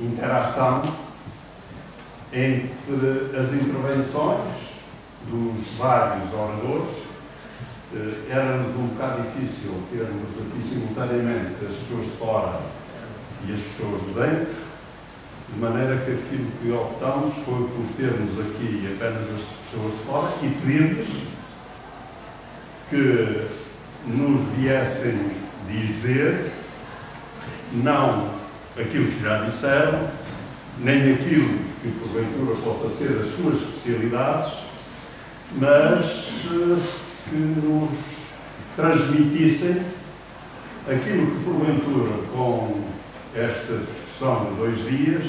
interação entre as intervenções dos vários oradores. Era-nos um bocado difícil termos aqui simultaneamente as pessoas de fora e as pessoas de dentro, de maneira que aquilo que optamos foi por termos aqui apenas as pessoas de fora e pedir-lhes que nos viessem dizer não aquilo que já disseram, nem aquilo que porventura possa ser as suas especialidades, mas que nos transmitissem aquilo que porventura, com esta discussão de 2 dias,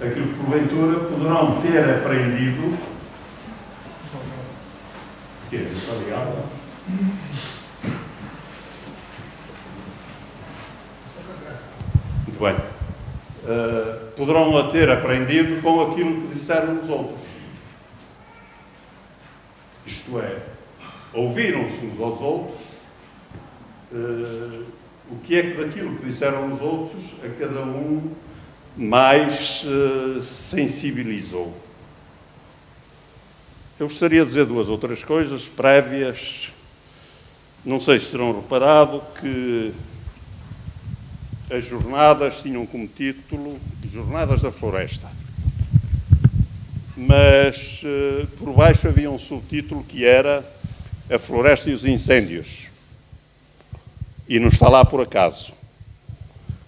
aquilo que porventura poderão ter aprendido. O quê? Está ligado? Muito bem. Poderão ter aprendido com aquilo que disseram os outros. Isto é, ouviram-se uns aos outros, o que é que daquilo que disseram os outros a cada um mais sensibilizou. Eu gostaria de dizer 2 ou 3 coisas prévias. Não sei se terão reparado que as jornadas tinham como título Jornadas da Floresta. Mas por baixo havia um subtítulo que era A Floresta e os Incêndios. E não está lá por acaso.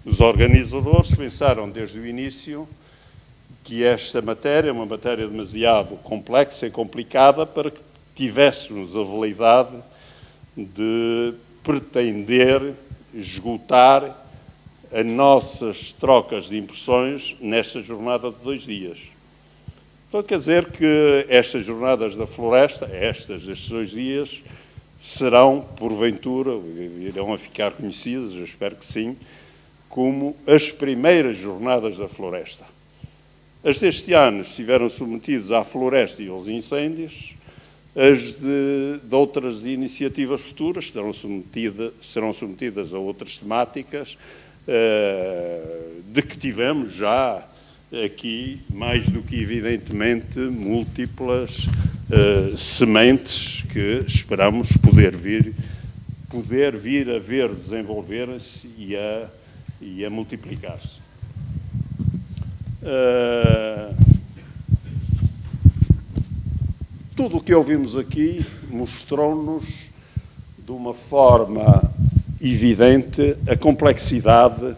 Os organizadores pensaram desde o início que esta matéria é uma matéria demasiado complexa e complicada para que tivéssemos a veleidade de pretender esgotar as nossas trocas de impressões nesta jornada de 2 dias. Então quer dizer que estas jornadas da floresta, estes 2 dias, serão, porventura, irão a ficar conhecidas, eu espero que sim, como as primeiras jornadas da floresta. As deste ano estiveram submetidas à floresta e aos incêndios, as de outras iniciativas futuras serão submetidas a outras temáticas, de que tivemos já aqui, mais do que evidentemente, múltiplas sementes que esperamos poder vir a ver desenvolver-se e a multiplicar-se. Tudo o que ouvimos aqui mostrou-nos de uma forma evidente a complexidade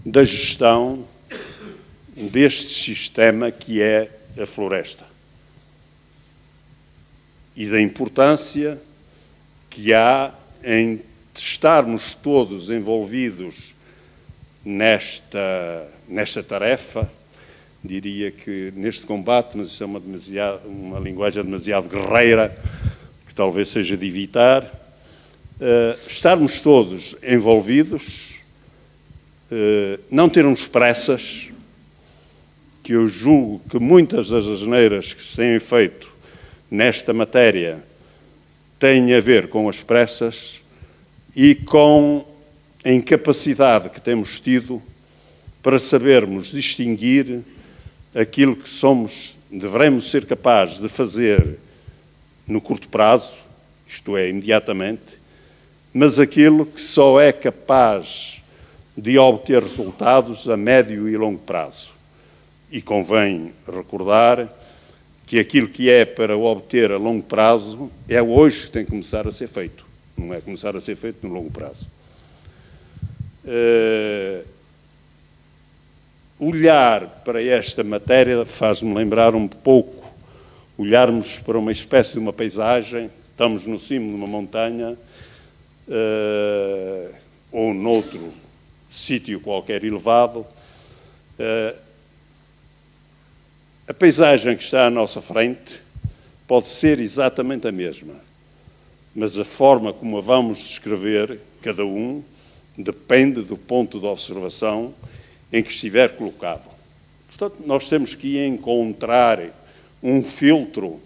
da gestão deste sistema que é a floresta e da importância que há em estarmos todos envolvidos nesta tarefa. Diria que neste combate, mas isso é uma linguagem demasiado guerreira, que talvez seja de evitar, estarmos todos envolvidos, não termos pressas, que eu julgo que muitas das asneiras que se têm feito nesta matéria têm a ver com as pressas e com a incapacidade que temos tido para sabermos distinguir aquilo que devemos ser capazes de fazer no curto prazo, isto é, imediatamente, mas aquilo que só é capaz de obter resultados a médio e longo prazo. E convém recordar que aquilo que é para obter a longo prazo é hoje que tem que começar a ser feito, não é começar a ser feito no longo prazo. Olhar para esta matéria faz-me lembrar um pouco, olharmos para uma espécie de uma paisagem, estamos no cimo de uma montanha, ou noutro sítio qualquer elevado, a paisagem que está à nossa frente pode ser exatamente a mesma, mas a forma como a vamos descrever, cada um, depende do ponto de observação em que estiver colocado. Portanto, nós temos que encontrar um filtro,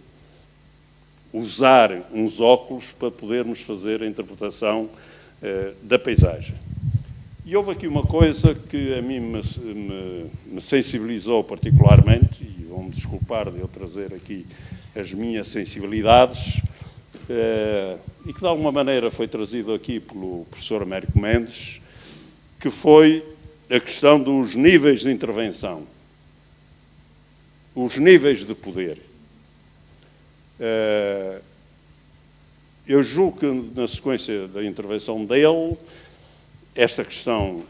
usar uns óculos para podermos fazer a interpretação da paisagem. E houve aqui uma coisa que a mim me sensibilizou particularmente, e vão-me desculpar de eu trazer aqui as minhas sensibilidades, e que de alguma maneira foi trazido aqui pelo professor Américo Mendes, que foi a questão dos níveis de intervenção, os níveis de poder. Eu julgo que, na sequência da intervenção dele, esta questão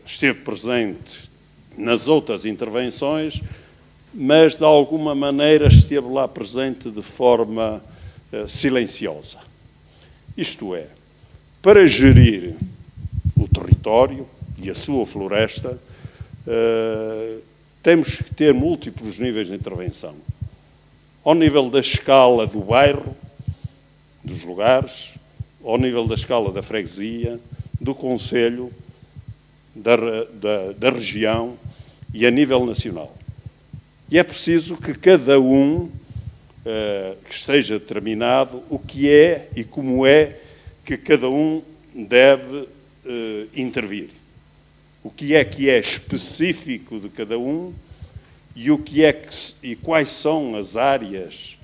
esteve presente nas outras intervenções, mas, de alguma maneira, esteve lá presente de forma silenciosa. Isto é, para gerir o território e a sua floresta, temos que ter múltiplos níveis de intervenção. Ao nível da escala do bairro, dos lugares, ao nível da escala da freguesia, do concelho, da região e a nível nacional. E é preciso que cada um que esteja determinado o que é e como é que cada um deve intervir. O que é específico de cada um e o que é e quais são as áreas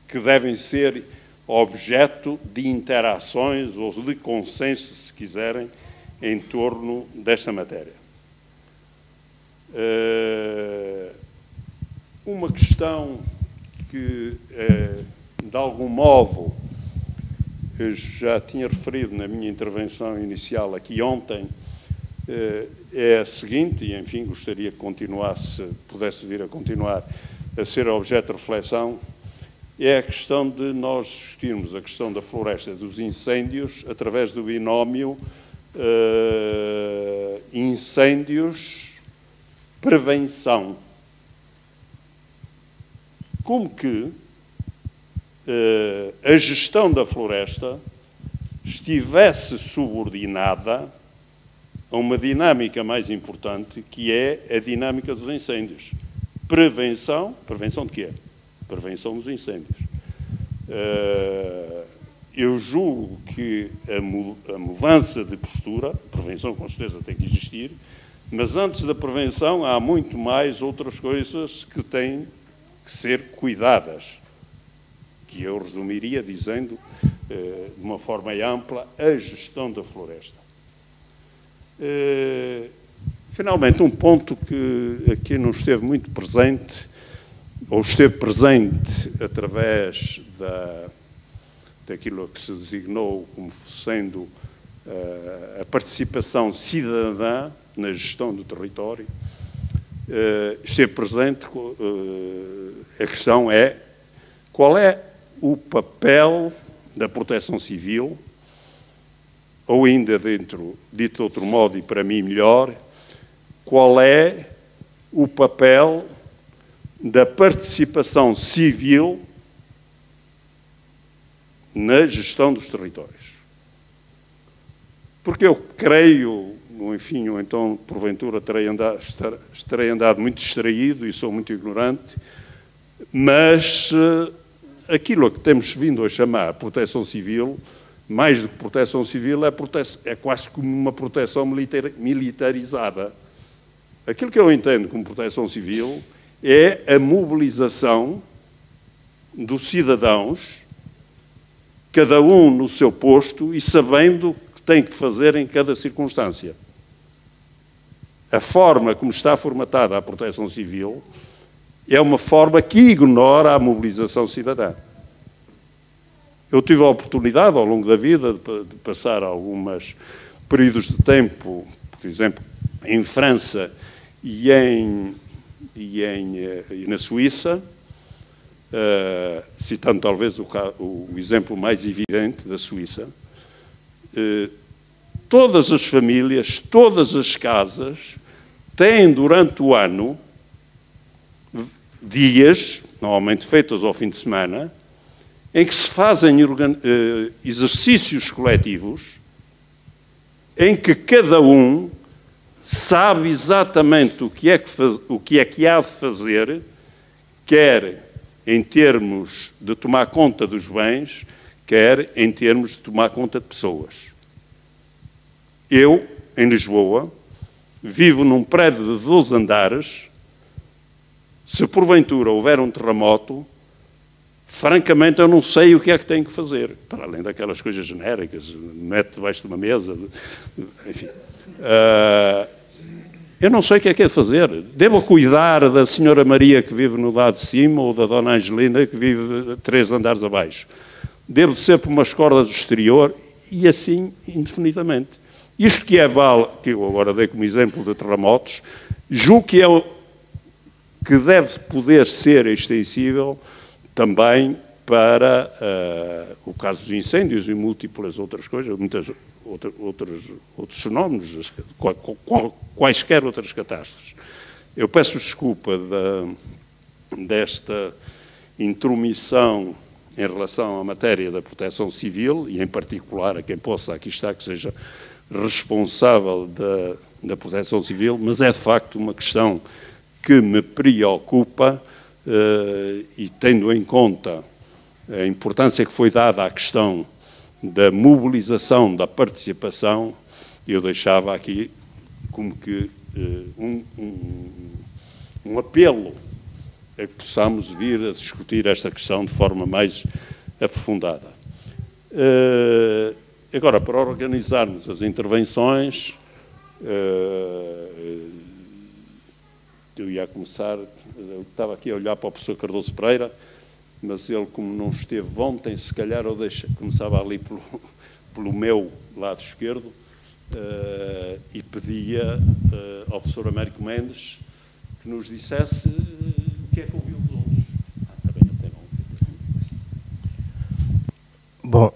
que devem ser objeto de interações ou de consenso, se quiserem, em torno desta matéria. Uma questão que, de algum modo, eu já tinha referido na minha intervenção inicial aqui ontem, é a seguinte, e enfim gostaria que continuasse, pudesse vir a continuar a ser objeto de reflexão, é a questão de nós discutirmos a questão da floresta dos incêndios através do binómio incêndios-prevenção. Como que a gestão da floresta estivesse subordinada a uma dinâmica mais importante, que é a dinâmica dos incêndios. Prevenção de quê? Prevenção dos incêndios. Eu julgo que a mudança de postura, a prevenção com certeza tem que existir, mas antes da prevenção há muito mais outras coisas que têm que ser cuidadas, que eu resumiria dizendo, de uma forma ampla, a gestão da floresta. Finalmente, um ponto que aqui não esteve muito presente, ou esteve presente através daquilo que se designou como sendo a participação cidadã na gestão do território, esteve presente, a questão é qual é o papel da proteção civil, ou ainda dito de outro modo e para mim melhor, qual é o papel da participação civil na gestão dos territórios. Porque eu creio, enfim, ou então porventura terei andado muito distraído e sou muito ignorante, mas aquilo a que temos vindo a chamar proteção civil, mais do que proteção civil, é quase como uma proteção militarizada. Aquilo que eu entendo como proteção civil é a mobilização dos cidadãos, cada um no seu posto e sabendo o que tem que fazer em cada circunstância. A forma como está formatada a proteção civil é uma forma que ignora a mobilização cidadã. Eu tive a oportunidade, ao longo da vida, de passar alguns períodos de tempo, por exemplo, em França e na Suíça, citando talvez o exemplo mais evidente da Suíça. Todas as famílias, todas as casas têm durante o ano dias, normalmente feitos ao fim de semana, em que se fazem exercícios coletivos em que cada um sabe exatamente o que é que há de fazer, quer em termos de tomar conta dos bens, quer em termos de tomar conta de pessoas. Eu, em Lisboa, vivo num prédio de 12 andares. Se porventura houver um terremoto, francamente eu não sei o que é que tenho que fazer, para além daquelas coisas genéricas, mete debaixo de uma mesa, enfim. Eu não sei o que é de fazer. Devo cuidar da senhora Maria que vive no lado de cima ou da dona Angelina que vive 3 andares abaixo. Devo ser por umas cordas do exterior e assim indefinidamente. Isto que que eu agora dei como exemplo de terremotos, julgo que deve poder ser extensível também para o caso dos incêndios e múltiplas outras coisas, outros fenómenos, quaisquer outras catástrofes. Eu peço desculpa desta intromissão em relação à matéria da proteção civil e, em particular, a quem possa aqui estar que seja responsável da proteção civil, mas é de facto uma questão que me preocupa e, tendo em conta a importância que foi dada à questão da mobilização, da participação, eu deixava aqui como que um apelo a que possamos vir a discutir esta questão de forma mais aprofundada. Agora, para organizarmos as intervenções, eu ia começar, eu estava aqui a olhar para o professor Cardoso Pereira, mas ele, como não esteve ontem, se calhar eu começava ali pelo meu lado esquerdo e pedia ao professor Américo Mendes que nos dissesse o que é que ouviu os outros. Também até não. Bom,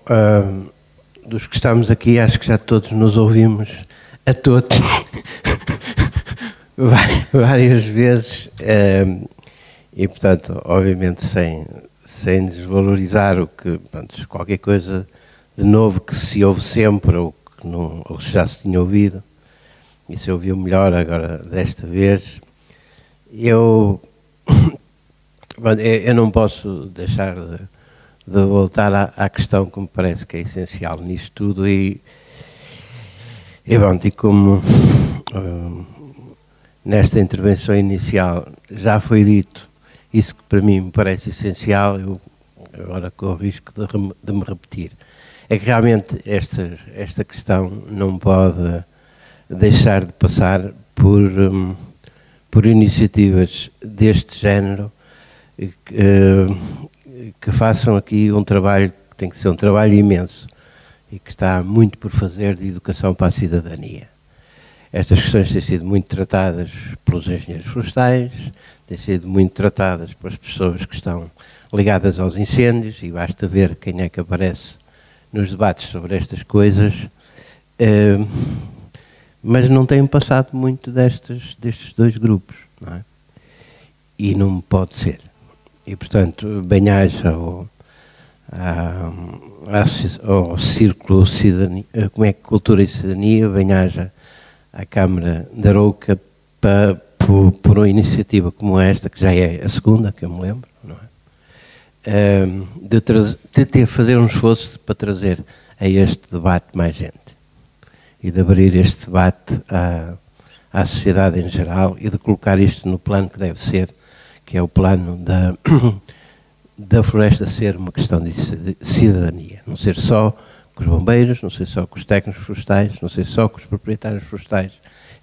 dos que estamos aqui, acho que já todos nos ouvimos, a todos, várias vezes, e, portanto, obviamente, sem desvalorizar qualquer coisa de novo que se ouve sempre ou que já se tinha ouvido, e se ouviu melhor agora desta vez. Eu não posso deixar de voltar à questão que me parece que é essencial nisto tudo e como nesta intervenção inicial já foi dito, isso que para mim me parece essencial, eu agora corro o risco de me repetir, é que realmente esta questão não pode deixar de passar por iniciativas deste género que façam aqui um trabalho que tem que ser um trabalho imenso e que está muito por fazer de educação para a cidadania. Estas questões têm sido muito tratadas pelos engenheiros florestais, têm sido muito tratadas pelas pessoas que estão ligadas aos incêndios, e basta ver quem é que aparece nos debates sobre estas coisas, mas não têm passado muito destes dois grupos, não é? E não pode ser. E, portanto, bem-aja ao Círculo Cidadania, como é que Cultura e Cidadania, bem-aja à Câmara de Arouca por uma iniciativa como esta, que já é a segunda, que eu me lembro, não é? De fazer um esforço para trazer a este debate mais gente e de abrir este debate à sociedade em geral e de colocar isto no plano que deve ser, que é o plano da floresta ser uma questão de cidadania, não ser só com os bombeiros, não ser só com os técnicos florestais, não ser só com os proprietários florestais,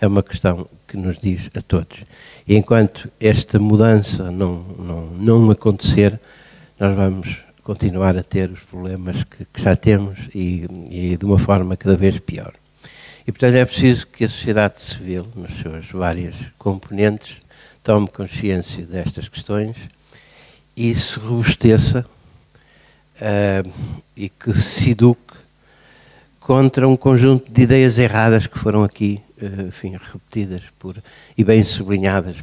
é uma questão que nos diz a todos. E enquanto esta mudança não acontecer, nós vamos continuar a ter os problemas que já temos e de uma forma cada vez pior. E, portanto, é preciso que a sociedade civil, nas suas várias componentes, tome consciência destas questões e se robusteça e que se eduque contra um conjunto de ideias erradas que foram aqui, enfim, repetidas e bem sublinhadas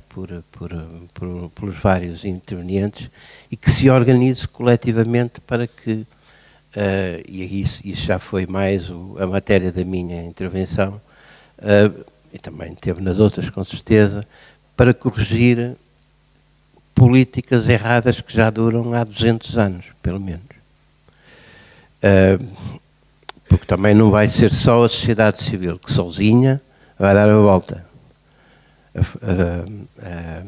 pelos vários intervenientes, e que se organize coletivamente para que, e isso já foi mais a matéria da minha intervenção, e também teve nas outras com certeza, para corrigir políticas erradas que já duram há 200 anos, pelo menos. Porque também não vai ser só a sociedade civil que sozinha vai dar a volta a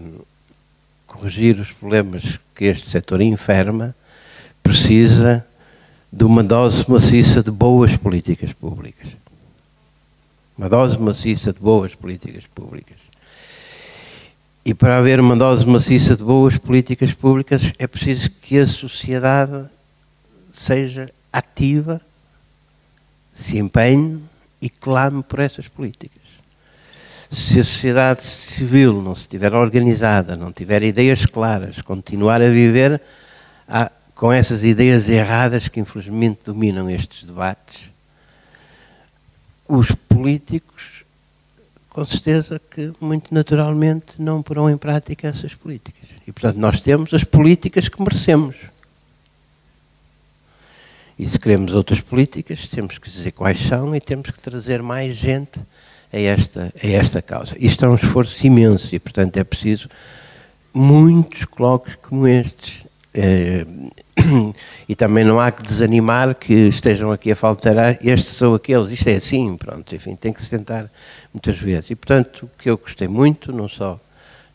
corrigir os problemas que este setor enferma. Precisa de uma dose maciça de boas políticas públicas. Uma dose maciça de boas políticas públicas. E para haver uma dose maciça de boas políticas públicas é preciso que a sociedade seja ativa, se empenhe e clame por essas políticas. Se a sociedade civil não se estiver organizada, não tiver ideias claras, continuar a viver com essas ideias erradas que infelizmente dominam estes debates, os políticos, com certeza que muito naturalmente não porão em prática essas políticas. E portanto nós temos as políticas que merecemos. E se queremos outras políticas, temos que dizer quais são e temos que trazer mais gente a esta causa. Isto é um esforço imenso e, portanto, é preciso muitos colóquios como estes. E também não há que desanimar que estejam aqui a faltar estes ou aqueles. Isto é assim, pronto, enfim, tem que se tentar muitas vezes. E, portanto, o que eu gostei muito, não só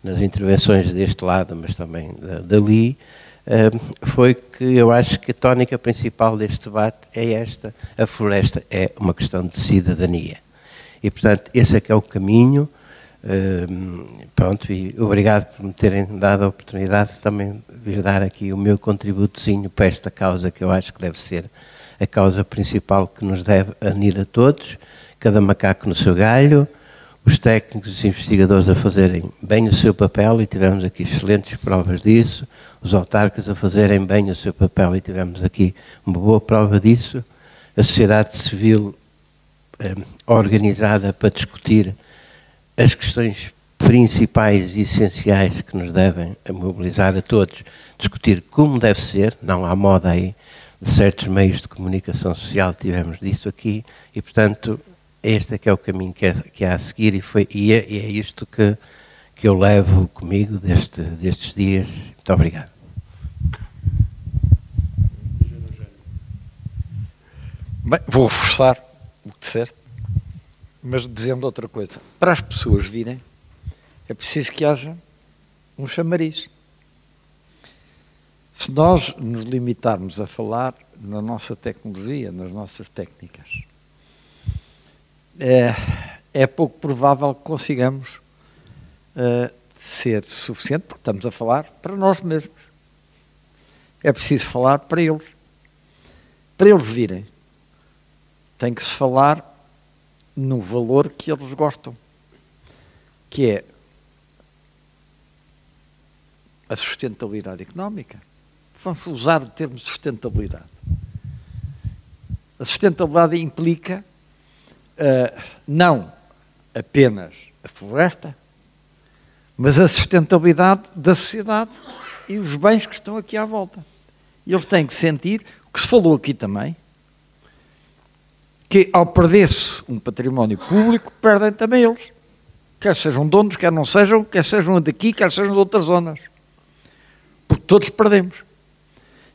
nas intervenções deste lado, mas também dali, foi que eu acho que a tónica principal deste debate é esta: a floresta é uma questão de cidadania. E, portanto, esse é que é o caminho. Pronto, e obrigado por me terem dado a oportunidade de também vir dar aqui o meu contributozinho para esta causa, que eu acho que deve ser a causa principal que nos deve unir a todos, cada macaco no seu galho, os técnicos e os investigadores a fazerem bem o seu papel, e tivemos aqui excelentes provas disso, os autarcas a fazerem bem o seu papel, e tivemos aqui uma boa prova disso, a sociedade civil organizada para discutir as questões principais e essenciais que nos devem mobilizar a todos, discutir como deve ser, não há moda aí de certos meios de comunicação social, tivemos disso aqui, e portanto este é que é o caminho que há a seguir, e é isto que eu levo comigo destes dias. Muito obrigado. Bem, vou reforçar o que disseste, mas dizendo outra coisa. Para as pessoas virem, é preciso que haja um chamariz. Se nós nos limitarmos a falar na nossa tecnologia, nas nossas técnicas, é pouco provável que consigamos ser suficiente, porque estamos a falar para nós mesmos. É preciso falar para eles. Para eles virem, tem que se falar no valor que eles gostam, que é a sustentabilidade económica. Vamos usar o termo sustentabilidade. A sustentabilidade implica não apenas a floresta, mas a sustentabilidade da sociedade e os bens que estão aqui à volta. E eles têm que sentir, o que se falou aqui também, que ao perder-se um património público, perdem também eles. Quer sejam donos, quer não sejam, quer sejam daqui, quer sejam de outras zonas. Porque todos perdemos.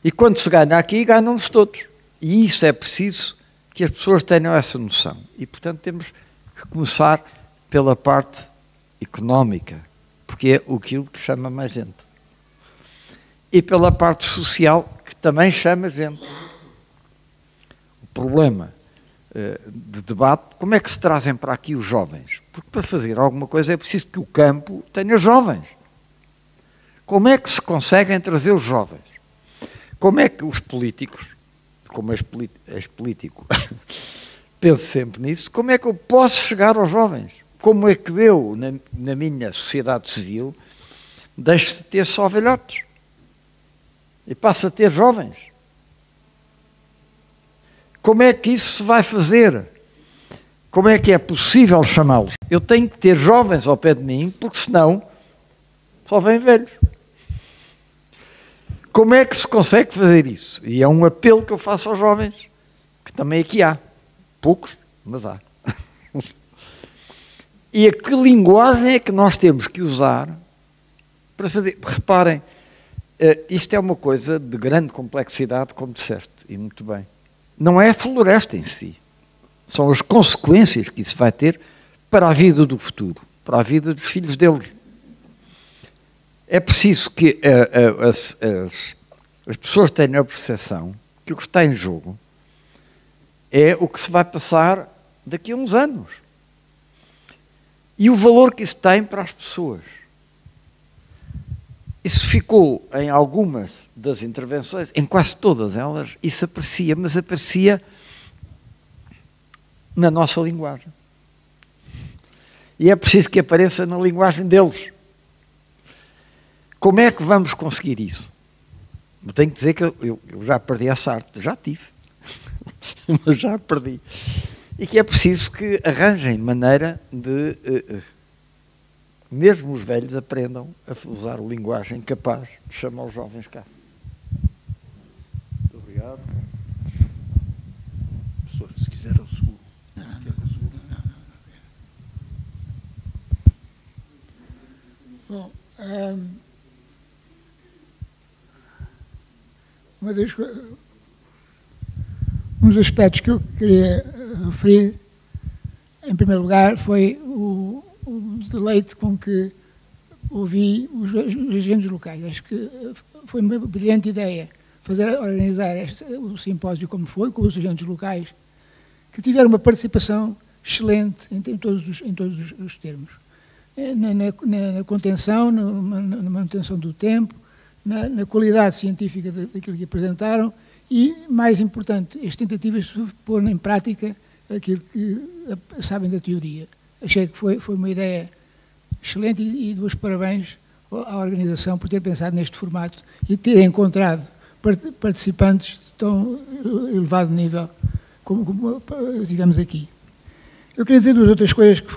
E quando se ganha aqui, ganham-nos todos. E isso é preciso que as pessoas tenham essa noção. E, portanto, temos que começar pela parte económica, porque é aquilo que chama mais gente. E pela parte social, que também chama gente. O problema de debate, como é que se trazem para aqui os jovens? Porque para fazer alguma coisa é preciso que o campo tenha jovens. Como é que se conseguem trazer os jovens? Como é que os políticos, como ex-político, penso sempre nisso, como é que eu posso chegar aos jovens? Como é que eu, na minha sociedade civil, deixo de ter só velhotes e passo a ter jovens? Como é que isso se vai fazer? Como é que é possível chamá-los? Eu tenho que ter jovens ao pé de mim, porque senão só vêm velhos. Como é que se consegue fazer isso? E é um apelo que eu faço aos jovens, que também aqui há. Poucos, mas há. E a que linguagem é que nós temos que usar para fazer? Reparem, isto é uma coisa de grande complexidade, como disseste, e muito bem. não é a floresta em si, são as consequências que isso vai ter para a vida do futuro, para a vida dos filhos deles. É preciso que as pessoas tenham a percepção que o que está em jogo é o que se vai passar daqui a uns anos. E o valor que isso tem para as pessoas. Isso ficou em algumas das intervenções, em quase todas elas, isso aparecia, mas aparecia na nossa linguagem. E é preciso que apareça na linguagem deles. Como é que vamos conseguir isso? Eu tenho que dizer que eu já perdi essa arte, já tive, mas já perdi. E que é preciso que arranjem maneira de, mesmo os velhos aprendam a usar a linguagem capaz de chamar os jovens cá. Muito obrigado. Professor, se quiser o segundo. Bom, um dos aspectos que eu queria referir, em primeiro lugar, foi o deleite com que ouvi os agentes locais. Acho que foi uma brilhante ideia organizar o simpósio como foi, com os agentes locais, que tiveram uma participação excelente em todos os termos. Na contenção, na manutenção do tempo, na qualidade científica daquilo que apresentaram e, mais importante, as tentativas de pôr em prática aquilo que sabem da teoria. Achei que foi uma ideia excelente e dou os parabéns à organização por ter pensado neste formato e ter encontrado participantes de tão elevado nível como tivemos aqui. Eu queria dizer duas outras coisas que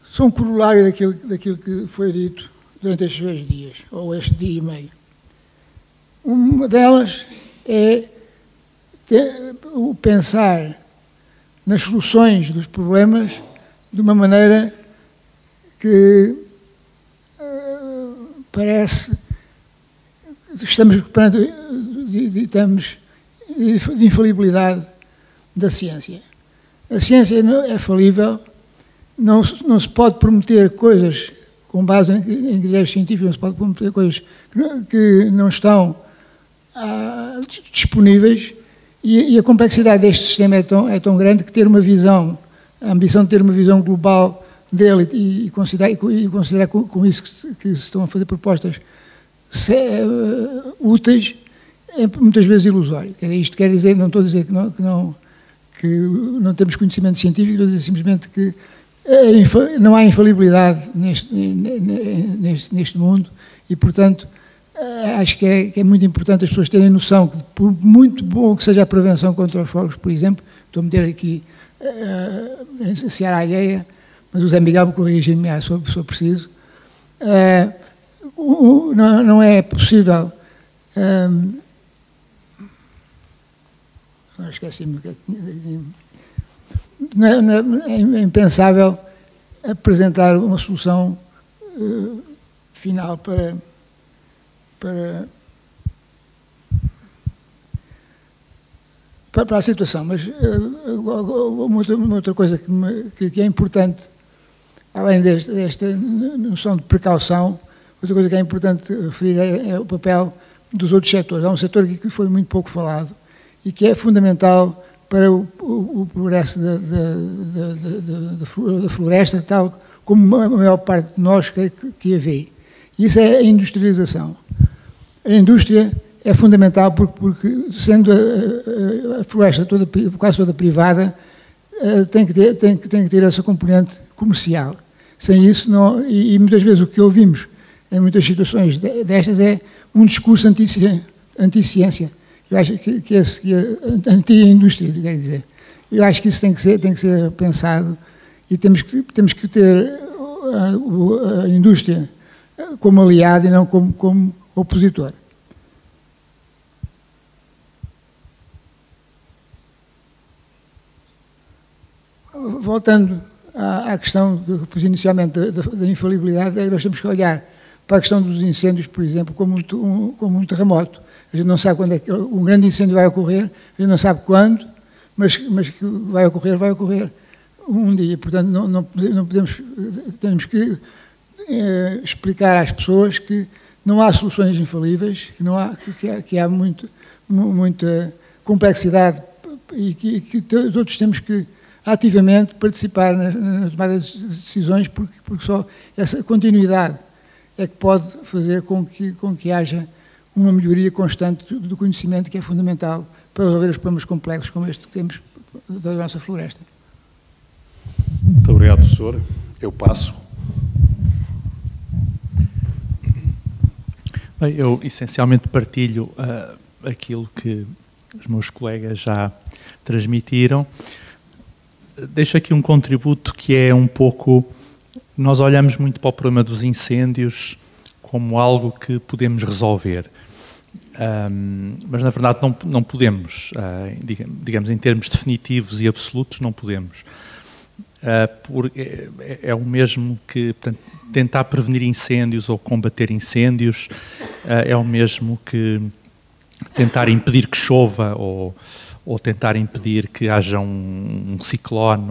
são um corolário daquilo que foi dito durante estes 2 dias, ou este dia e meio. Uma delas é o pensar nas soluções dos problemas de uma maneira que parece que estamos perante de infalibilidade da ciência. A ciência é falível, não se pode prometer coisas com base em critérios científicos, não se pode prometer coisas que não estão disponíveis e a complexidade deste sistema é tão grande que ter uma visão, a ambição de ter uma visão global dele e considerar com isso que se estão a fazer propostas úteis é muitas vezes ilusório. Isto quer dizer, não estou a dizer que não temos conhecimento científico, estou a dizer simplesmente que não há infalibilidade neste mundo e, portanto, acho que é muito importante as pessoas terem noção que, por muito bom que seja a prevenção contra os fogos, por exemplo, estou a meter aqui em Seara Alheia, mas o Zé Miguel me corrigir-me se for preciso, não é possível, esqueci-me, é impensável apresentar uma solução final para a situação, mas uma outra coisa que é importante, além desta noção de precaução, outra coisa que é importante referir é o papel dos outros setores. Há um setor que foi muito pouco falado e que é fundamental para o progresso da floresta, tal como a maior parte de nós que a vê. Isso é a industrialização. A indústria é fundamental porque sendo a floresta quase toda privada, tem que ter essa componente comercial. Sem isso, não, e muitas vezes o que ouvimos em muitas situações destas é um discurso anti-ciência. Eu acho que anti-indústria, quer dizer. Eu acho que isso tem que ser pensado e temos que ter a indústria como aliado e não como opositor. Voltando à questão que pus inicialmente da infalibilidade, nós temos que olhar para a questão dos incêndios, por exemplo, como um terremoto. A gente não sabe quando é que um grande incêndio vai ocorrer, a gente não sabe quando, mas que vai ocorrer um dia. Portanto, não podemos, temos que explicar às pessoas que não há soluções infalíveis, que há muita complexidade e que todos temos que ativamente participar na tomada de decisões, porque só essa continuidade é que pode fazer com que haja uma melhoria constante do conhecimento, que é fundamental para resolver os problemas complexos como este que temos da nossa floresta. Muito obrigado, professor. Eu passo. Bem, eu essencialmente partilho aquilo que os meus colegas já transmitiram. Deixo aqui um contributo que é um pouco... Nós olhamos muito para o problema dos incêndios como algo que podemos resolver. Mas, na verdade, não podemos. Digamos, em termos definitivos e absolutos, não podemos. Porque é o mesmo que... Portanto, tentar prevenir incêndios ou combater incêndios é o mesmo que tentar impedir que chova ou tentar impedir que haja um ciclone.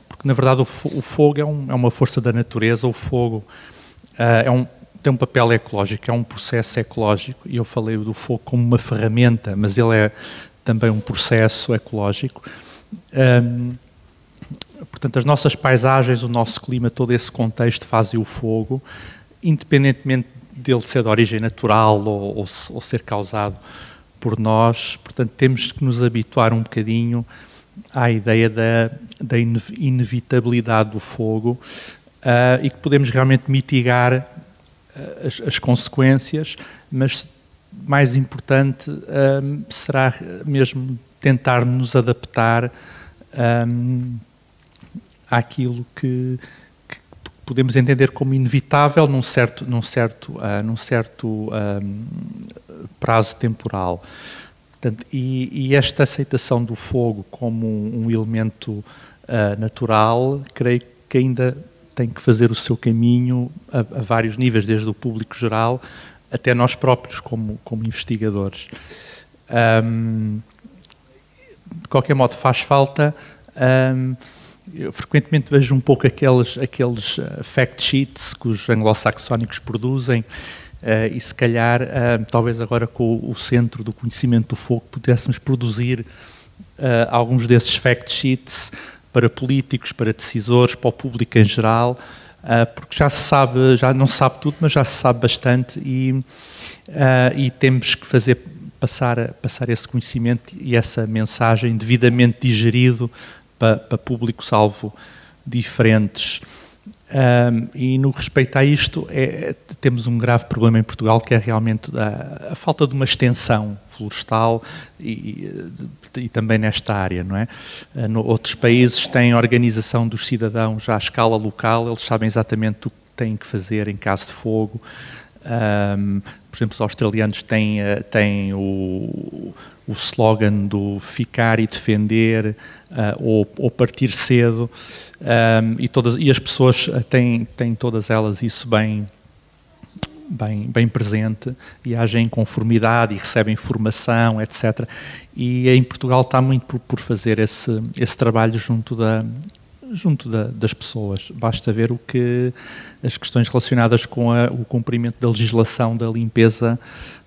Porque, na verdade, o fogo é uma força da natureza. O fogo tem um papel ecológico, é um processo ecológico. E eu falei do fogo como uma ferramenta, mas ele é também um processo ecológico. Portanto, as nossas paisagens, o nosso clima, todo esse contexto fazem o fogo, independentemente dele ser de origem natural ou ser causado por nós. Portanto, temos que nos habituar um bocadinho à ideia da inevitabilidade do fogo e que podemos realmente mitigar as consequências, mas mais importante será mesmo tentar nos adaptar àquilo que podemos entender como inevitável num certo prazo temporal. Portanto, e esta aceitação do fogo como um elemento natural, creio que ainda tem que fazer o seu caminho a vários níveis, desde o público geral até nós próprios como investigadores. De qualquer modo, faz falta... Eu frequentemente vejo um pouco aqueles fact sheets que os anglo-saxónicos produzem e se calhar, talvez agora com o Centro do Conhecimento do Fogo, pudéssemos produzir alguns desses fact sheets para políticos, para decisores, para o público em geral, porque já se sabe, já não se sabe tudo, mas já se sabe bastante e temos que passar esse conhecimento e essa mensagem devidamente digerido para públicos-alvo diferentes. E no que respeita a isto, temos um grave problema em Portugal, que é realmente a falta de uma extensão florestal e também nesta área, não é? Outros países têm organização dos cidadãos à escala local, eles sabem exatamente o que têm que fazer em caso de fogo. Por exemplo, os australianos têm o slogan do ficar e defender ou partir cedo, e as pessoas têm todas elas isso bem presente e agem em conformidade e recebem formação, etc. E em Portugal está muito por fazer esse trabalho junto das pessoas. Basta ver as questões relacionadas com o cumprimento da legislação da limpeza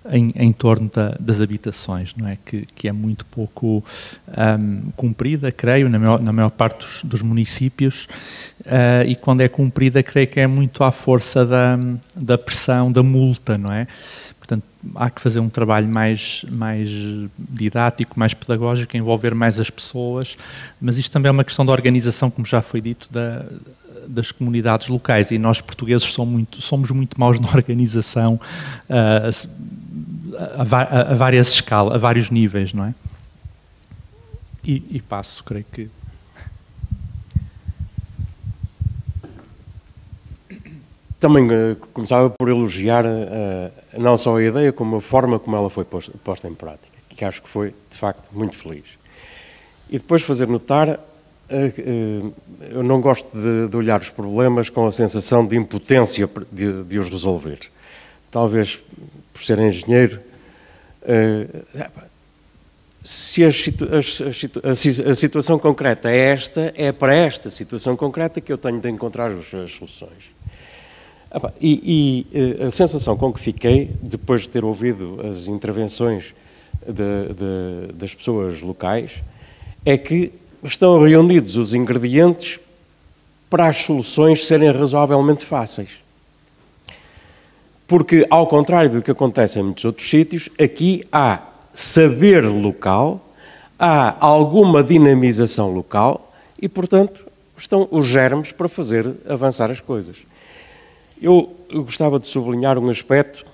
em torno das habitações, não é? Que é muito pouco cumprida, creio, na maior parte dos municípios, e quando é cumprida, creio que é muito à força da pressão, da multa, não é? Portanto, há que fazer um trabalho mais didático, mais pedagógico, envolver mais as pessoas, mas isto também é uma questão da organização, como já foi dito, das comunidades locais, e nós portugueses somos muito maus na organização a várias escalas, a vários níveis, não é? E passo, creio que... Também começava por elogiar não só a ideia, como a forma como ela foi posta em prática, que acho que foi, de facto, muito feliz. E depois fazer notar eu não gosto de olhar os problemas com a sensação de impotência de os resolver. Talvez por ser engenheiro, se a situação concreta é esta, é para esta situação concreta que eu tenho de encontrar as soluções. E a sensação com que fiquei, depois de ter ouvido as intervenções das pessoas locais, é que estão reunidos os ingredientes para as soluções serem razoavelmente fáceis. Porque, ao contrário do que acontece em muitos outros sítios, aqui há saber local, há alguma dinamização local e, portanto, estão os germes para fazer avançar as coisas. Eu gostava de sublinhar um aspecto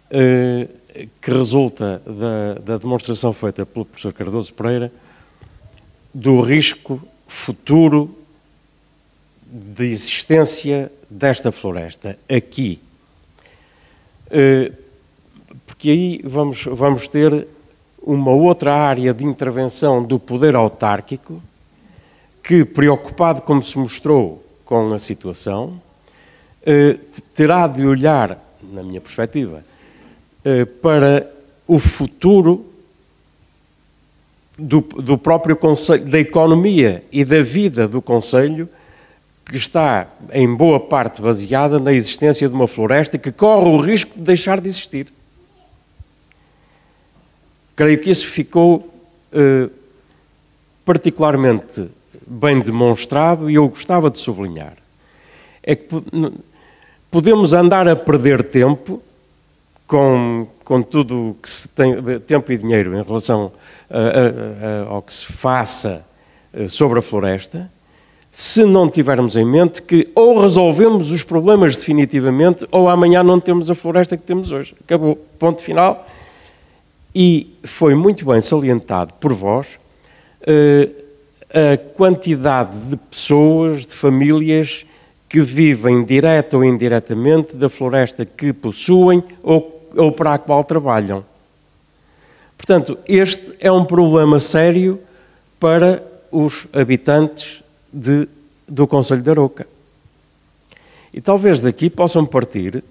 que resulta da demonstração feita pelo professor Cardoso Pereira do risco futuro de existência desta floresta aqui. Porque aí vamos ter uma outra área de intervenção do poder autárquico que, preocupado como se mostrou com a situação, terá de olhar, na minha perspectiva, para o futuro do próprio Conselho, da economia e da vida do Conselho, que está, em boa parte, baseada na existência de uma floresta que corre o risco de deixar de existir. Creio que isso ficou particularmente bem demonstrado e eu gostava de sublinhar. É que podemos andar a perder tempo com tudo que se tem, tempo e dinheiro em relação ao que se faça sobre a floresta, se não tivermos em mente que ou resolvemos os problemas definitivamente ou amanhã não temos a floresta que temos hoje. Acabou, ponto final. E foi muito bem salientado por vós a quantidade de pessoas, de famílias que vivem direta ou indiretamente da floresta que possuem ou para a qual trabalham. Portanto, este é um problema sério para os habitantes do Concelho de Arouca. E talvez daqui possam partir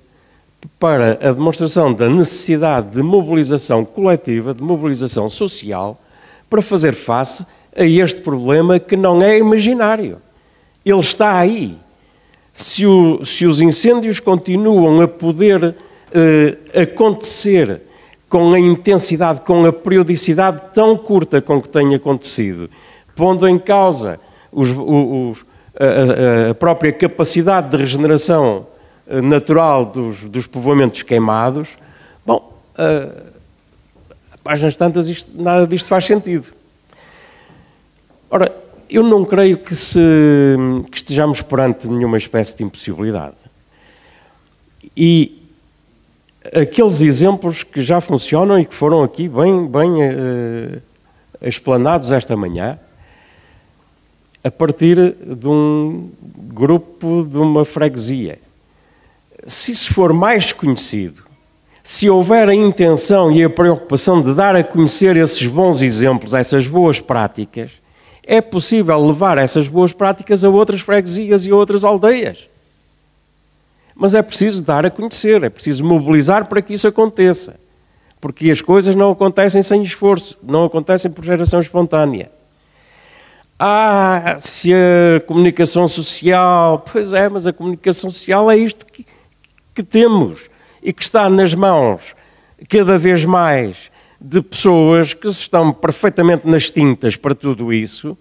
para a demonstração da necessidade de mobilização coletiva, de mobilização social, para fazer face a este problema que não é imaginário. Ele está aí. Se os incêndios continuam a poder acontecer com a intensidade, com a periodicidade tão curta com que tem acontecido, pondo em causa a própria capacidade de regeneração natural dos povoamentos queimados, bom, às tantas nada disto faz sentido. Ora, eu não creio que estejamos perante nenhuma espécie de impossibilidade. E aqueles exemplos que já funcionam e que foram aqui bem explanados esta manhã, a partir de um grupo, de uma freguesia. Se isso for mais conhecido, se houver a intenção e a preocupação de dar a conhecer esses bons exemplos, essas boas práticas, é possível levar essas boas práticas a outras freguesias e a outras aldeias. Mas é preciso dar a conhecer, é preciso mobilizar para que isso aconteça. Porque as coisas não acontecem sem esforço, não acontecem por geração espontânea. Se a comunicação social... Pois é, mas a comunicação social é isto que temos e que está nas mãos, cada vez mais, de pessoas que estão perfeitamente nas tintas para tudo isso.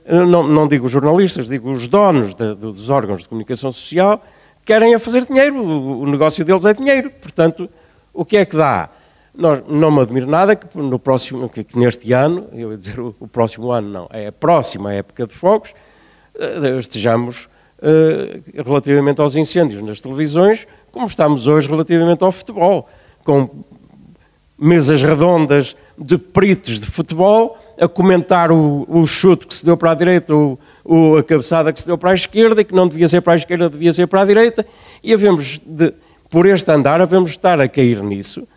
Não digo os jornalistas, digo os donos dos órgãos de comunicação social, querem a fazer dinheiro, o negócio deles é dinheiro. Portanto, o que é que dá? Não me admiro nada que que neste ano, eu ia dizer o próximo ano não, é a próxima época de fogos, estejamos relativamente aos incêndios nas televisões, como estamos hoje relativamente ao futebol, com mesas redondas de peritos de futebol a comentar o chute que se deu para a direita ou a cabeçada que se deu para a esquerda e que não devia ser para a esquerda, devia ser para a direita, e por este andar, havemos de estar a cair nisso.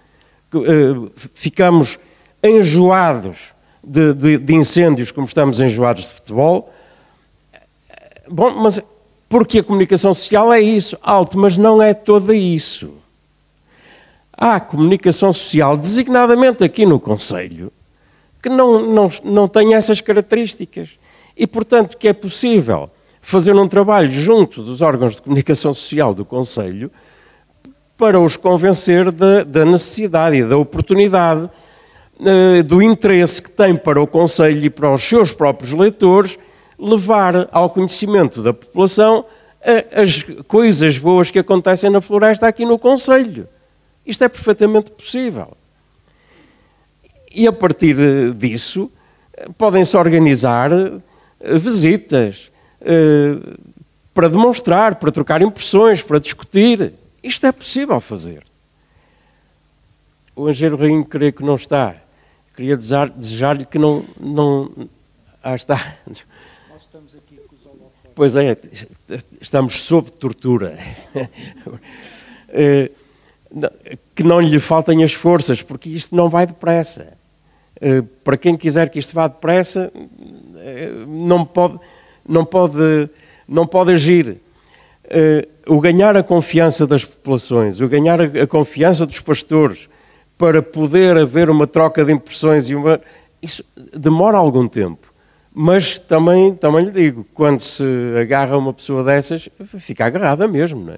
Ficamos enjoados de incêndios como estamos enjoados de futebol. Bom, mas porque a comunicação social é isso, alto, mas não é toda isso. Há comunicação social, designadamente aqui no Conselho, que não tem essas características. E, portanto, que é possível fazer um trabalho junto dos órgãos de comunicação social do Conselho para os convencer da necessidade e da oportunidade, do interesse que tem para o Conselho e para os seus próprios leitores, levar ao conhecimento da população as coisas boas que acontecem na floresta aqui no Conselho. Isto é perfeitamente possível. E a partir disso, podem-se organizar visitas para demonstrar, para trocar impressões, para discutir. Isto é possível fazer. O Engenheiro Rainho creio que não está. Queria desejar-lhe que não... Ah, está. Nós estamos aqui com os holofotes. Pois é, estamos sob tortura. Que não lhe faltem as forças, porque isto não vai depressa. Para quem quiser que isto vá depressa, não pode agir. O ganhar a confiança das populações, o ganhar a confiança dos pastores, para poder haver uma troca de impressões, isso demora algum tempo. Mas também lhe digo, quando se agarra uma pessoa dessas, fica agarrada mesmo, não é?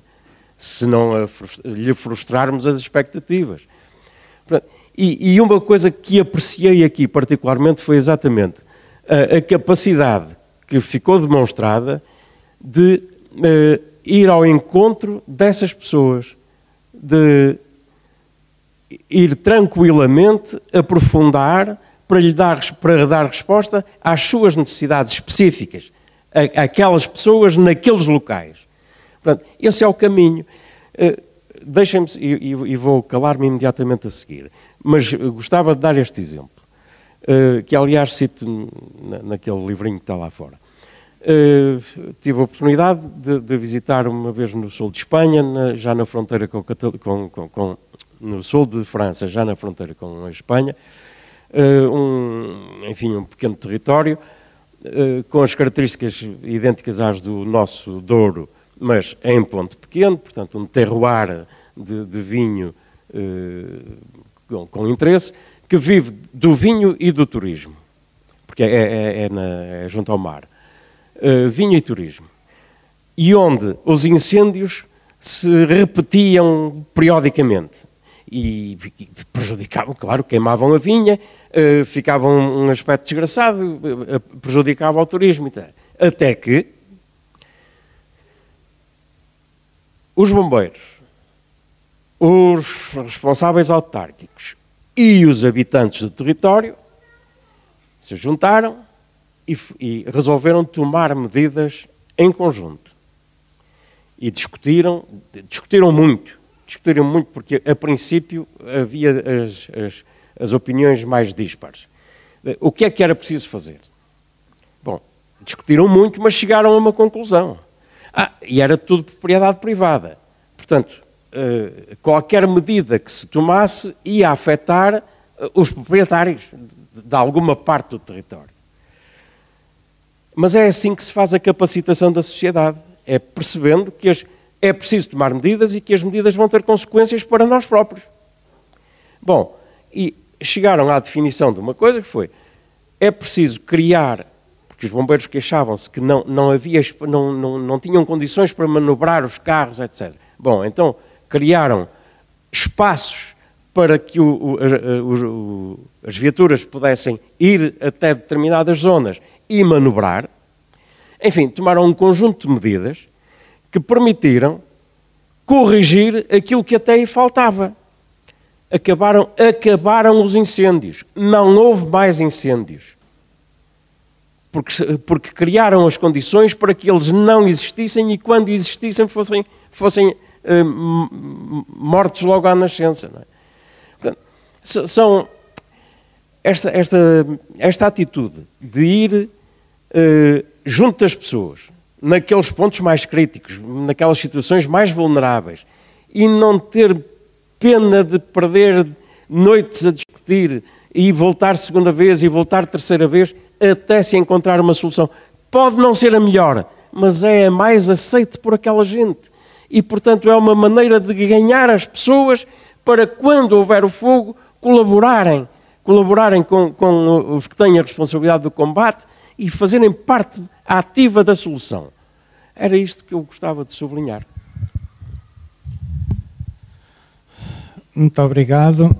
Se não lhe frustrarmos as expectativas. E uma coisa que apreciei aqui particularmente foi exatamente a capacidade que ficou demonstrada de ir ao encontro dessas pessoas, de ir tranquilamente aprofundar para dar resposta às suas necessidades específicas, aquelas pessoas naqueles locais. Portanto, esse é o caminho. Deixem-me, e vou calar-me imediatamente a seguir, mas gostava de dar este exemplo, que aliás cito naquele livrinho que está lá fora. Tive a oportunidade de visitar uma vez no sul de Espanha, já na fronteira no sul de França, já na fronteira com a Espanha, um pequeno território, com as características idênticas às do nosso Douro, mas em ponto pequeno, portanto um terroir de vinho com interesse, que vive do vinho e do turismo, porque é junto ao mar. Vinho e turismo. E onde os incêndios se repetiam periodicamente e prejudicavam, claro, queimavam a vinha, ficava um aspecto desgraçado, prejudicava o turismo e tal. Até que os bombeiros, os responsáveis autárquicos e os habitantes do território se juntaram e resolveram tomar medidas em conjunto. E discutiram muito porque a princípio havia as opiniões mais dispares. O que é que era preciso fazer? Bom, discutiram muito, mas chegaram a uma conclusão. E era tudo propriedade privada. Portanto, qualquer medida que se tomasse ia afetar os proprietários de alguma parte do território. Mas é assim que se faz a capacitação da sociedade. É percebendo que é preciso tomar medidas e que as medidas vão ter consequências para nós próprios. Bom, e chegaram à definição de uma coisa que foi: é preciso criar, porque os bombeiros queixavam-se que não tinham condições para manobrar os carros, etc. Bom, então criaram espaços para que as viaturas pudessem ir até determinadas zonas e manobrar. Enfim, tomaram um conjunto de medidas que permitiram corrigir aquilo que até aí faltava. Acabaram os incêndios. Não houve mais incêndios. Porque criaram as condições para que eles não existissem e, quando existissem, fossem mortos logo à nascença. Não é? Portanto, esta atitude de ir junto das pessoas, naqueles pontos mais críticos, naquelas situações mais vulneráveis, e não ter pena de perder noites a discutir e voltar segunda vez e voltar terceira vez até se encontrar uma solução. Pode não ser a melhor, mas é a mais aceite por aquela gente. E, portanto, é uma maneira de ganhar as pessoas para, quando houver o fogo, colaborarem com os que têm a responsabilidade do combate e fazerem parte ativa da solução. Era isto que eu gostava de sublinhar. Muito obrigado.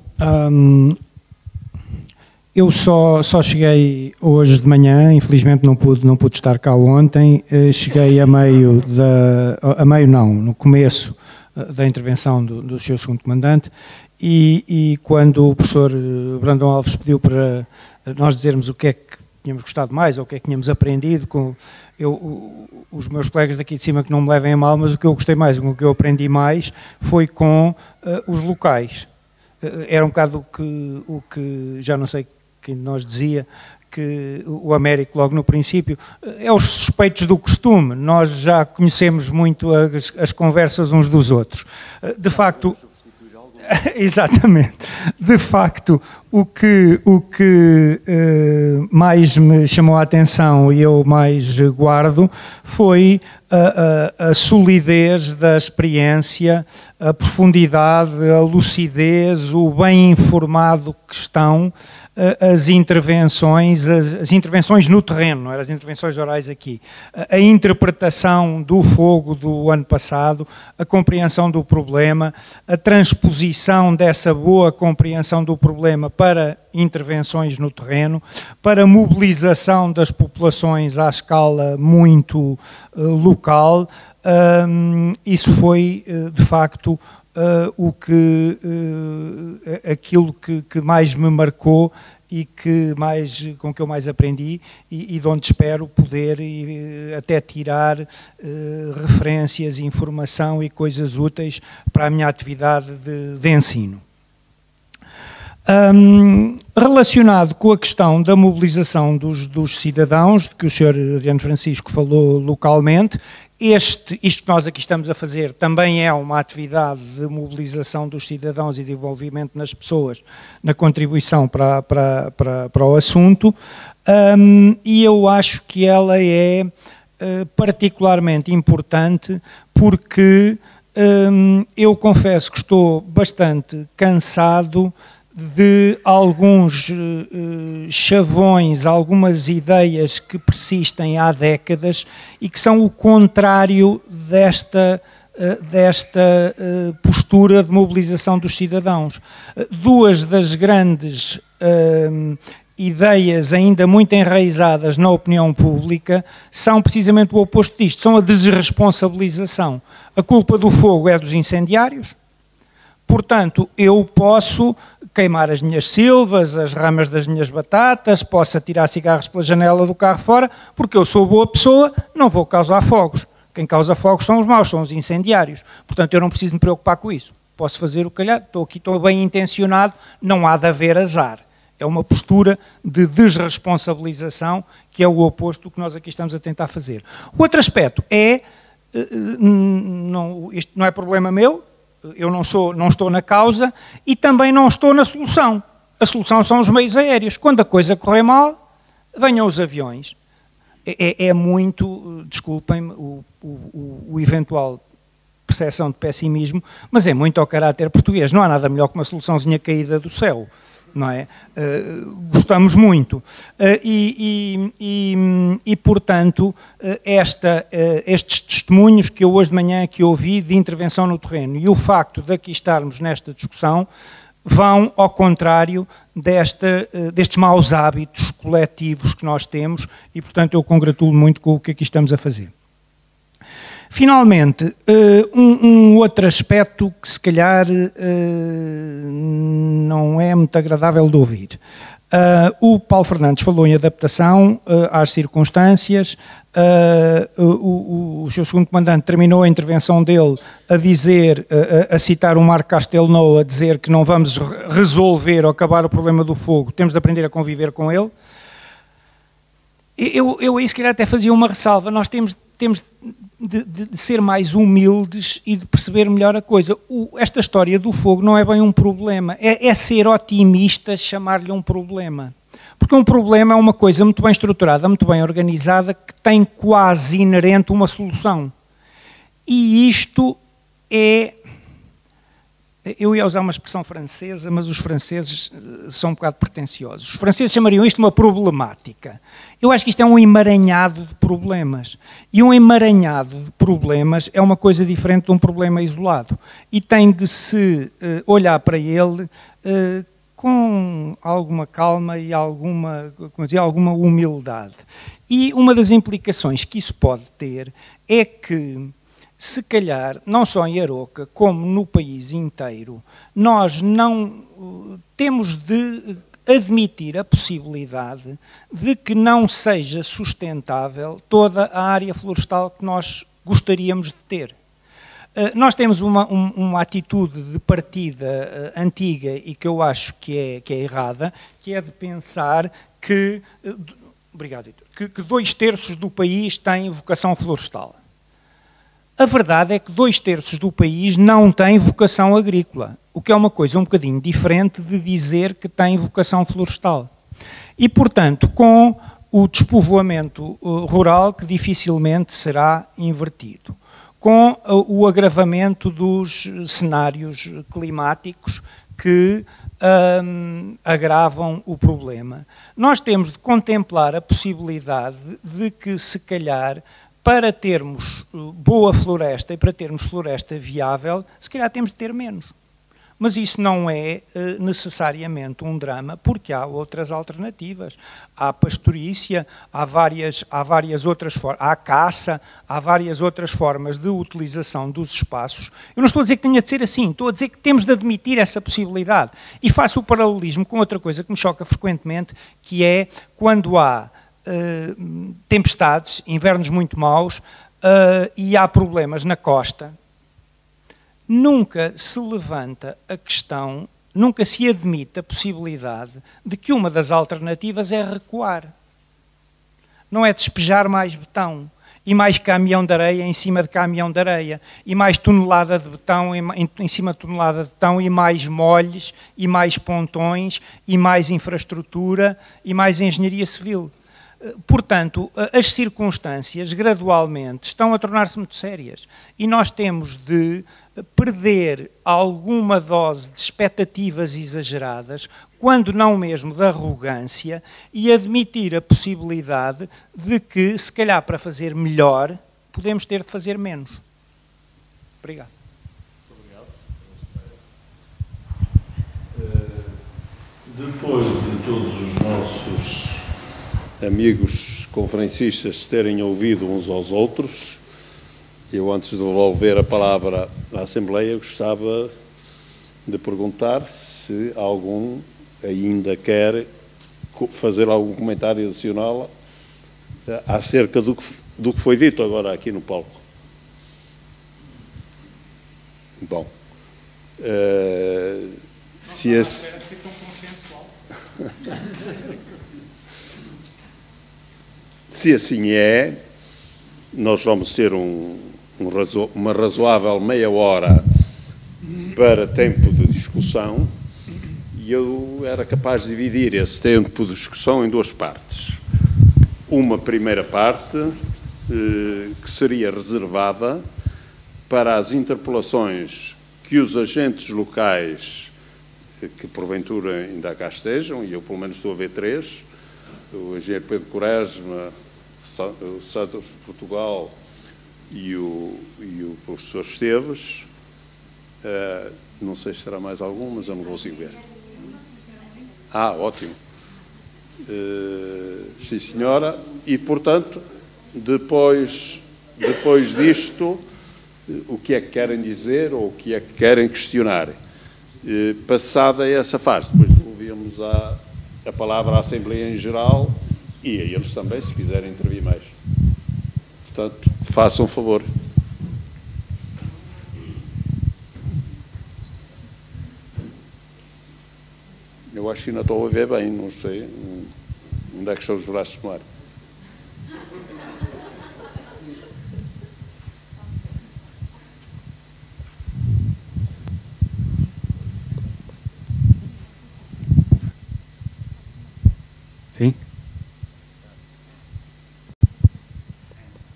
Eu só cheguei hoje de manhã, infelizmente não pude estar cá ontem, cheguei no começo da intervenção do Sr. Segundo Comandante, e quando o professor Brandão Alves pediu para nós dizermos o que é que tínhamos gostado mais, ou o que é que tínhamos aprendido, os meus colegas daqui de cima que não me levem a mal, mas o que eu gostei mais, o que eu aprendi mais, foi com os locais. Era um bocado o que já não sei quem de nós dizia, que o Américo, logo no princípio, é os suspeitos do costume. Nós já conhecemos muito as conversas uns dos outros. De facto, exatamente. De facto, o que mais me chamou a atenção e eu mais guardo foi a solidez da experiência, a profundidade, a lucidez, o bem informado que estão as intervenções no terreno, não eram as intervenções orais aqui, a interpretação do fogo do ano passado, a compreensão do problema, a transposição dessa boa compreensão do problema para intervenções no terreno, para mobilização das populações à escala muito local. Isso foi, de facto, aquilo que mais me marcou e com que eu mais aprendi e de onde espero poder até tirar referências, informação e coisas úteis para a minha atividade de ensino. Relacionado com a questão da mobilização dos cidadãos, de que o Sr. Adriano Francisco falou localmente, isto que nós aqui estamos a fazer também é uma atividade de mobilização dos cidadãos e de envolvimento nas pessoas, na contribuição para o assunto, e eu acho que ela é particularmente importante porque eu confesso que estou bastante cansado de alguns chavões, algumas ideias que persistem há décadas e que são o contrário desta postura de mobilização dos cidadãos. Duas das grandes ideias ainda muito enraizadas na opinião pública são precisamente o oposto disto, são a desresponsabilização. A culpa do fogo é dos incendiários, portanto eu posso queimar as minhas silvas, as ramas das minhas batatas, posso atirar cigarros pela janela do carro fora, porque eu sou boa pessoa, não vou causar fogos. Quem causa fogos são os maus, são os incendiários. Portanto, eu não preciso me preocupar com isso. Posso fazer o que calhar, estou aqui, estou bem intencionado, não há de haver azar. É uma postura de desresponsabilização que é o oposto do que nós aqui estamos a tentar fazer. O outro aspecto é, isto não é problema meu, eu não estou na causa e também não estou na solução. A solução são os meios aéreos. Quando a coisa correr mal, venham os aviões. É muito, desculpem-me, o eventual percepção de pessimismo, mas é muito ao caráter português. Não há nada melhor que uma soluçãozinha caída do céu, não é? Gostamos muito. Portanto, estes testemunhos que eu hoje de manhã aqui ouvi de intervenção no terreno e o facto de aqui estarmos nesta discussão vão ao contrário destes maus hábitos coletivos que nós temos e, portanto, eu congratulo muito com o que aqui estamos a fazer. Finalmente, um outro aspecto que se calhar não é muito agradável de ouvir. O Paulo Fernandes falou em adaptação às circunstâncias, o seu segundo comandante terminou a intervenção dele a dizer, a citar o Marco Castelnau, a dizer que não vamos resolver ou acabar o problema do fogo, temos de aprender a conviver com ele. Eu aí se calhar até fazia uma ressalva. Nós temos de ser mais humildes e de perceber melhor a coisa. Esta história do fogo não é bem um problema, é ser otimista, chamar-lhe um problema. Porque um problema é uma coisa muito bem estruturada, muito bem organizada, que tem quase inerente uma solução. E isto é... Eu ia usar uma expressão francesa, mas os franceses são um bocado pretenciosos. Os franceses chamariam isto uma problemática. Eu acho que isto é um emaranhado de problemas. E um emaranhado de problemas é uma coisa diferente de um problema isolado. E tem de se olhar para ele com alguma calma e alguma humildade. E uma das implicações que isso pode ter é que, se calhar, não só em Aroca, como no país inteiro, nós não temos de admitir a possibilidade de que não seja sustentável toda a área florestal que nós gostaríamos de ter. Nós temos uma atitude de partida antiga e que eu acho que é errada, que é de pensar que, obrigado, que 2/3 do país têm vocação florestal. A verdade é que 2/3 do país não tem vocação agrícola, o que é uma coisa um bocadinho diferente de dizer que tem vocação florestal. E, portanto, com o despovoamento rural, que dificilmente será invertido, com o agravamento dos cenários climáticos que agravam o problema, nós temos de contemplar a possibilidade de que, se calhar, para termos boa floresta e para termos floresta viável, se calhar temos de ter menos. Mas isso não é necessariamente um drama, porque há outras alternativas. Há pastorícia, há várias outras formas, há caça, há várias outras formas de utilização dos espaços. Eu não estou a dizer que tenha de ser assim, estou a dizer que temos de admitir essa possibilidade. E faço o paralelismo com outra coisa que me choca frequentemente, que é quando há tempestades, invernos muito maus, e há problemas na costa, nunca se levanta a questão, nunca se admite a possibilidade de que uma das alternativas é recuar. Não é despejar mais betão e mais caminhão de areia em cima de caminhão de areia e mais tonelada de betão em cima de tonelada de betão e mais molhes e mais pontões e mais infraestrutura e mais engenharia civil. Portanto, as circunstâncias gradualmente estão a tornar-se muito sérias e nós temos de perder alguma dose de expectativas exageradas, quando não mesmo de arrogância, e admitir a possibilidade de que, se calhar para fazer melhor, podemos ter de fazer menos. Obrigado. Depois de todos os nossos amigos conferencistas terem ouvido uns aos outros, eu, antes de devolver a palavra à Assembleia, gostava de perguntar se algum ainda quer fazer algum comentário adicional acerca do que foi dito agora aqui no palco. Bom, se esse... Se assim é, nós vamos ter uma razoável meia hora para tempo de discussão, e eu era capaz de dividir esse tempo de discussão em duas partes. Uma primeira parte, que seria reservada para as interpelações que os agentes locais, que porventura ainda cá estejam, e eu pelo menos estou a ver 3, o engenheiro Pedro Quaresma, o Santos de Portugal e o professor Esteves. Não sei se será mais algum, mas eu não consigo ver. Ótimo. Sim, senhora. E, portanto, depois disto, o que é que querem dizer ou o que é que querem questionar? Passada essa fase, depois devolvíamos a palavra à Assembleia em geral e a eles também, se quiserem intervir mais. Portanto, façam favor. Eu acho que ainda estou a ver bem, não sei onde é que estão os braços no ar.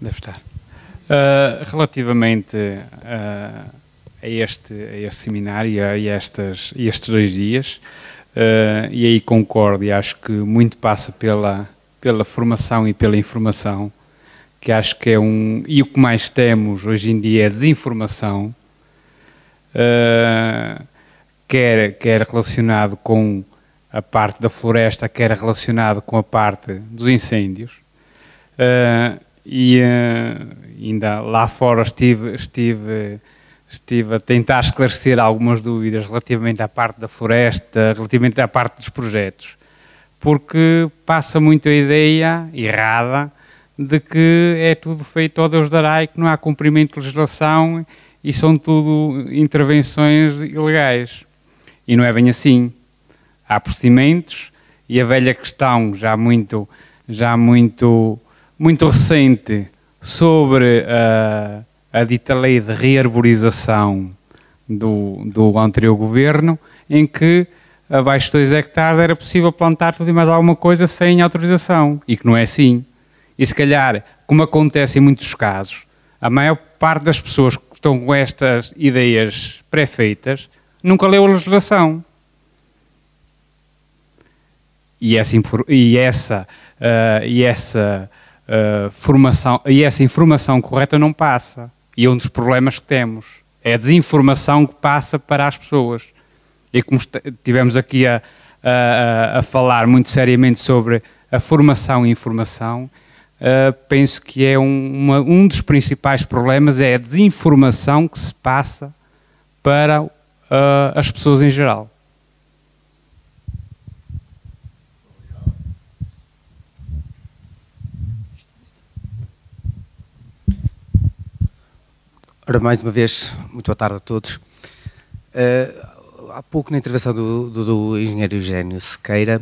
Deve estar. Relativamente a este seminário e estes 2 dias, e aí concordo e acho que muito passa pela formação e pela informação, que acho que é e o que mais temos hoje em dia é desinformação, quer relacionado com a parte da floresta, quer relacionado com a parte dos incêndios. Ainda lá fora estive a tentar esclarecer algumas dúvidas relativamente à parte da floresta, relativamente à parte dos projetos, porque passa muito a ideia errada de que é tudo feito ao Deus dará e que não há cumprimento de legislação e são tudo intervenções ilegais. E não é bem assim. Há procedimentos e a velha questão já muito recente sobre a dita lei de rearborização do anterior governo, em que abaixo de 2 hectares era possível plantar tudo e mais alguma coisa sem autorização, e que não é assim. E se calhar, como acontece em muitos casos, a maior parte das pessoas que estão com estas ideias pré-feitas nunca leu a legislação. E essa informação correta não passa. E é um dos problemas que temos. É a desinformação que passa para as pessoas. E como estivemos aqui a falar muito seriamente sobre a formação e informação, penso que é um dos principais problemas, é a desinformação que se passa para as pessoas em geral. Ora, mais uma vez, muito boa tarde a todos. Há pouco na intervenção do engenheiro Eugénio Sequeira,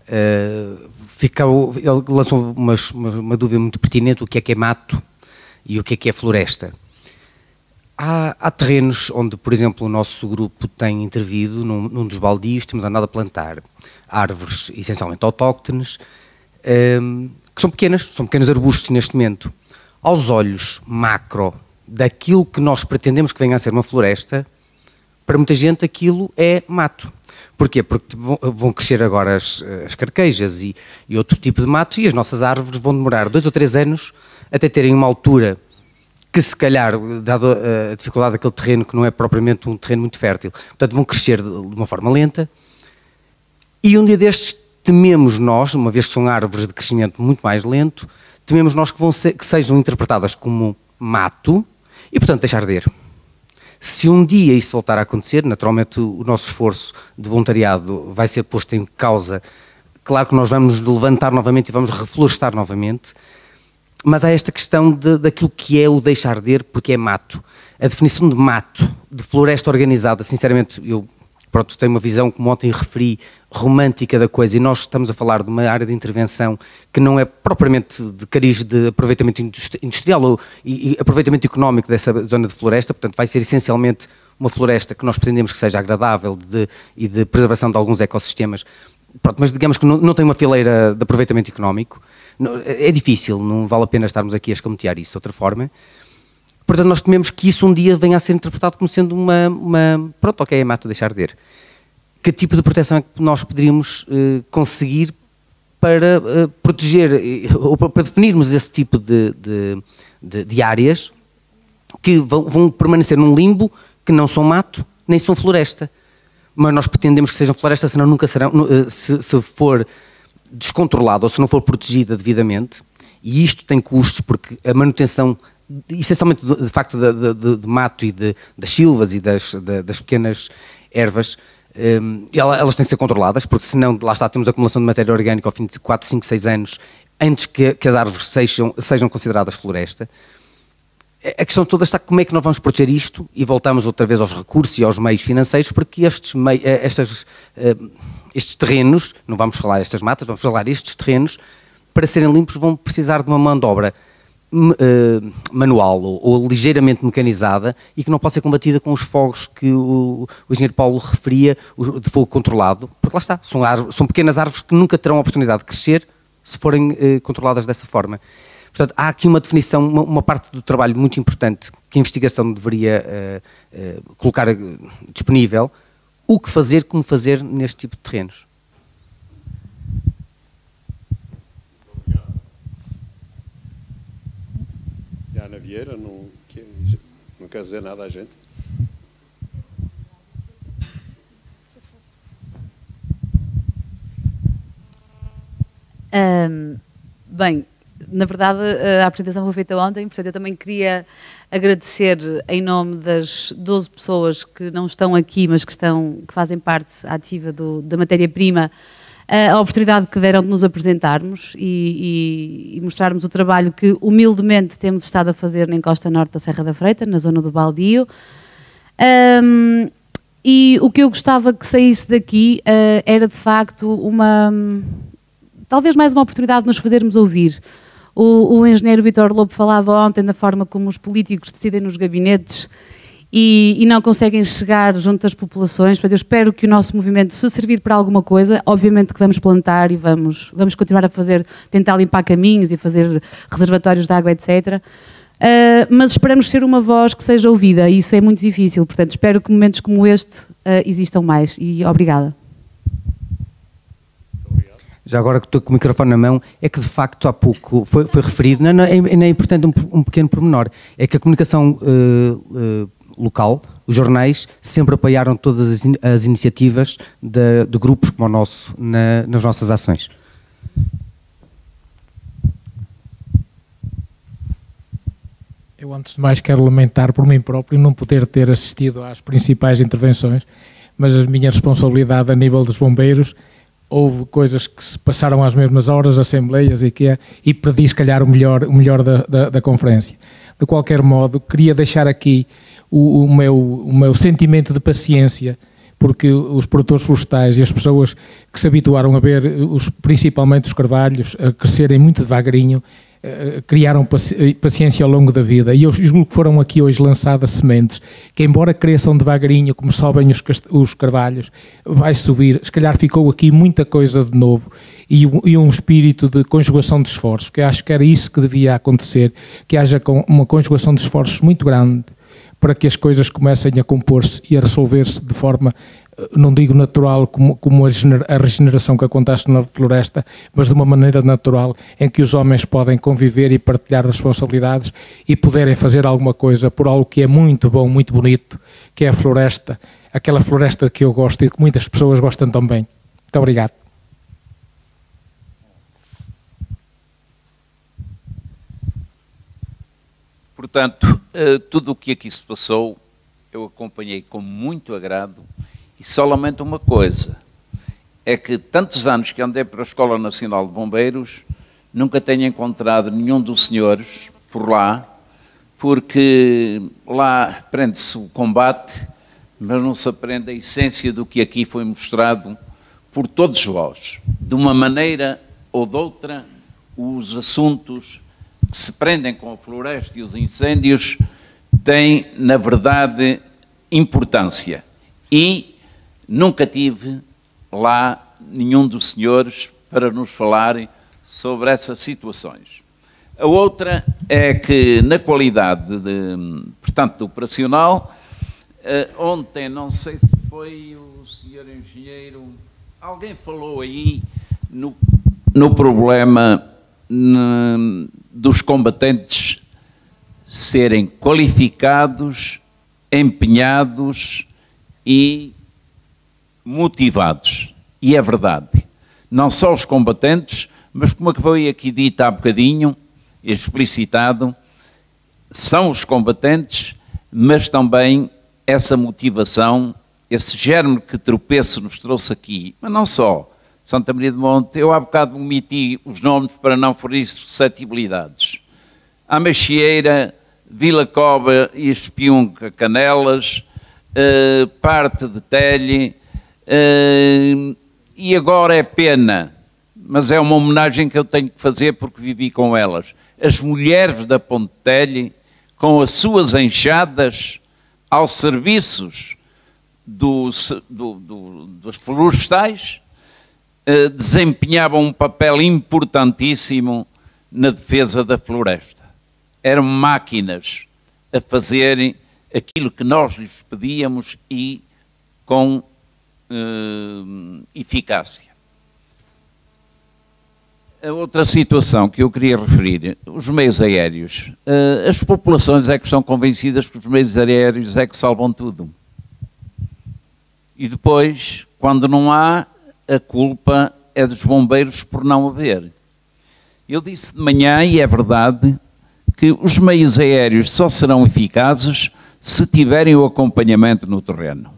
ele lançou uma dúvida muito pertinente: o que é mato e o que é floresta. Há terrenos onde, por exemplo, o nosso grupo tem intervido, num dos baldios, temos andado a plantar árvores essencialmente autóctones, que são pequenos arbustos neste momento. Aos olhos macro daquilo que nós pretendemos que venha a ser uma floresta, para muita gente aquilo é mato. Porquê? Porque vão crescer agora as carquejas e outro tipo de mato, e as nossas árvores vão demorar 2 ou 3 anos até terem uma altura que, se calhar, dado a dificuldade daquele terreno, que não é propriamente um terreno muito fértil, portanto vão crescer de uma forma lenta, e um dia destes tememos nós, uma vez que são árvores de crescimento muito mais lento, tememos nós que sejam interpretadas como mato e, portanto, deixar de arder. Se um dia isso voltar a acontecer, naturalmente o nosso esforço de voluntariado vai ser posto em causa. Claro que nós vamos nos levantar novamente e vamos reflorestar novamente, mas há esta questão daquilo que é o deixar de arder, porque é mato. A definição de mato, de floresta organizada, sinceramente, eu tenho uma visão, como ontem referi, romântica da coisa, e nós estamos a falar de uma área de intervenção que não é propriamente de cariz de aproveitamento industrial e aproveitamento económico dessa zona de floresta, portanto vai ser essencialmente uma floresta que nós pretendemos que seja agradável e de preservação de alguns ecossistemas, mas digamos que não tem uma fileira de aproveitamento económico. É difícil, não vale a pena estarmos aqui a escamotear isso de outra forma. Portanto, nós tememos que isso um dia venha a ser interpretado como sendo é mato, deixar de arder. Que tipo de proteção é que nós poderíamos conseguir para proteger, ou para definirmos esse tipo de áreas que vão permanecer num limbo, que não são mato, nem são floresta. Mas nós pretendemos que sejam floresta, senão nunca serão, se for descontrolado ou se não for protegida devidamente, e isto tem custos, porque a manutenção essencialmente de facto de mato e das silvas e das pequenas ervas, elas têm que ser controladas, porque senão, lá está, temos acumulação de matéria orgânica ao fim de 4, 5, 6 anos, antes que as árvores sejam consideradas floresta. A questão toda está como é que nós vamos proteger isto, e voltamos outra vez aos recursos e aos meios financeiros, porque estes terrenos, não vamos falar estas matas, vamos falar estes terrenos, para serem limpos vão precisar de uma mão de obra manual ou ligeiramente mecanizada, e que não pode ser combatida com os fogos que o engenheiro Paulo referia, de fogo controlado, porque lá está, são pequenas árvores que nunca terão a oportunidade de crescer se forem controladas dessa forma. Portanto, há aqui uma definição, uma parte do trabalho muito importante que a investigação deveria colocar disponível. O que fazer, como fazer neste tipo de terrenos. Ana Vieira, não quer dizer nada a gente? Bem, na verdade a apresentação foi feita ontem, portanto eu também queria agradecer em nome das 12 pessoas que não estão aqui, mas que fazem parte ativa da matéria-prima, a oportunidade que deram de nos apresentarmos e mostrarmos o trabalho que humildemente temos estado a fazer na encosta norte da Serra da Freita, na zona do Baldio. E o que eu gostava que saísse daqui era de facto talvez mais uma oportunidade de nos fazermos ouvir. O engenheiro Vítor Lobo falava ontem da forma como os políticos decidem nos gabinetes e não conseguem chegar junto das populações. Portanto, eu espero que o nosso movimento, se servir para alguma coisa, obviamente que vamos plantar e vamos continuar a tentar limpar caminhos e fazer reservatórios de água, etc. Mas esperamos ser uma voz que seja ouvida e isso é muito difícil. Portanto, espero que momentos como este existam mais e obrigada. Já agora que estou com o microfone na mão, é que de facto há pouco foi referido, não é importante um pequeno pormenor, é que a comunicação local, os jornais, sempre apoiaram todas as iniciativas de grupos como o nosso nas nossas ações. Eu, antes de mais, quero lamentar por mim próprio não poder ter assistido às principais intervenções, mas a minha responsabilidade a nível dos bombeiros, houve coisas que se passaram às mesmas horas, assembleias e perdi, se calhar, o melhor da conferência. De qualquer modo, queria deixar aqui o meu sentimento de paciência, porque os produtores florestais e as pessoas que se habituaram a ver, principalmente os carvalhos, a crescerem muito devagarinho, criaram paciência ao longo da vida e eu julgo que foram aqui hoje lançadas sementes que, embora cresçam devagarinho como sobem os carvalhos, vai subir, se calhar ficou aqui muita coisa de novo e um espírito de conjugação de esforços, que acho que era isso que devia acontecer, que haja uma conjugação de esforços muito grande para que as coisas comecem a compor-se e a resolver-se de forma, não digo natural como a regeneração que acontece na floresta, mas de uma maneira natural em que os homens podem conviver e partilhar responsabilidades e poderem fazer alguma coisa por algo que é muito bom, muito bonito, que é a floresta, aquela floresta que eu gosto e que muitas pessoas gostam também. Muito obrigado. Portanto, tudo o que aqui se passou, eu acompanhei com muito agrado e só lamento uma coisa, é que tantos anos que andei para a Escola Nacional de Bombeiros, nunca tenho encontrado nenhum dos senhores por lá, porque lá aprende-se o combate, mas não se aprende a essência do que aqui foi mostrado por todos vós. De uma maneira ou de outra, os assuntos que se prendem com a floresta e os incêndios têm, na verdade, importância. E nunca tive lá nenhum dos senhores para nos falarem sobre essas situações. A outra é que, na qualidade portanto, operacional, ontem, não sei se foi o senhor engenheiro, alguém falou aí no problema dos combatentes serem qualificados, empenhados e motivados. E é verdade. Não só os combatentes, mas como foi aqui dito há bocadinho, explicitado, são os combatentes, mas também essa motivação, esse germe que Tropeço nos trouxe aqui, mas não só. Santa Maria de Monte, eu há bocado omiti os nomes para não ferir suscetibilidades. A Machieira, Vila Cova e Espiunca, Canelas, parte de Telhe, e agora é pena, mas é uma homenagem que eu tenho que fazer porque vivi com elas. As mulheres da Ponte Telhe, com as suas enxadas aos serviços dos florestais, desempenhavam um papel importantíssimo na defesa da floresta. Eram máquinas a fazerem aquilo que nós lhes pedíamos e com eficácia. A outra situação que eu queria referir, os meios aéreos. As populações é que estão convencidas que os meios aéreos é que salvam tudo. E depois, quando não há, a culpa é dos bombeiros por não haver. Eu disse de manhã, e é verdade, que os meios aéreos só serão eficazes se tiverem o acompanhamento no terreno.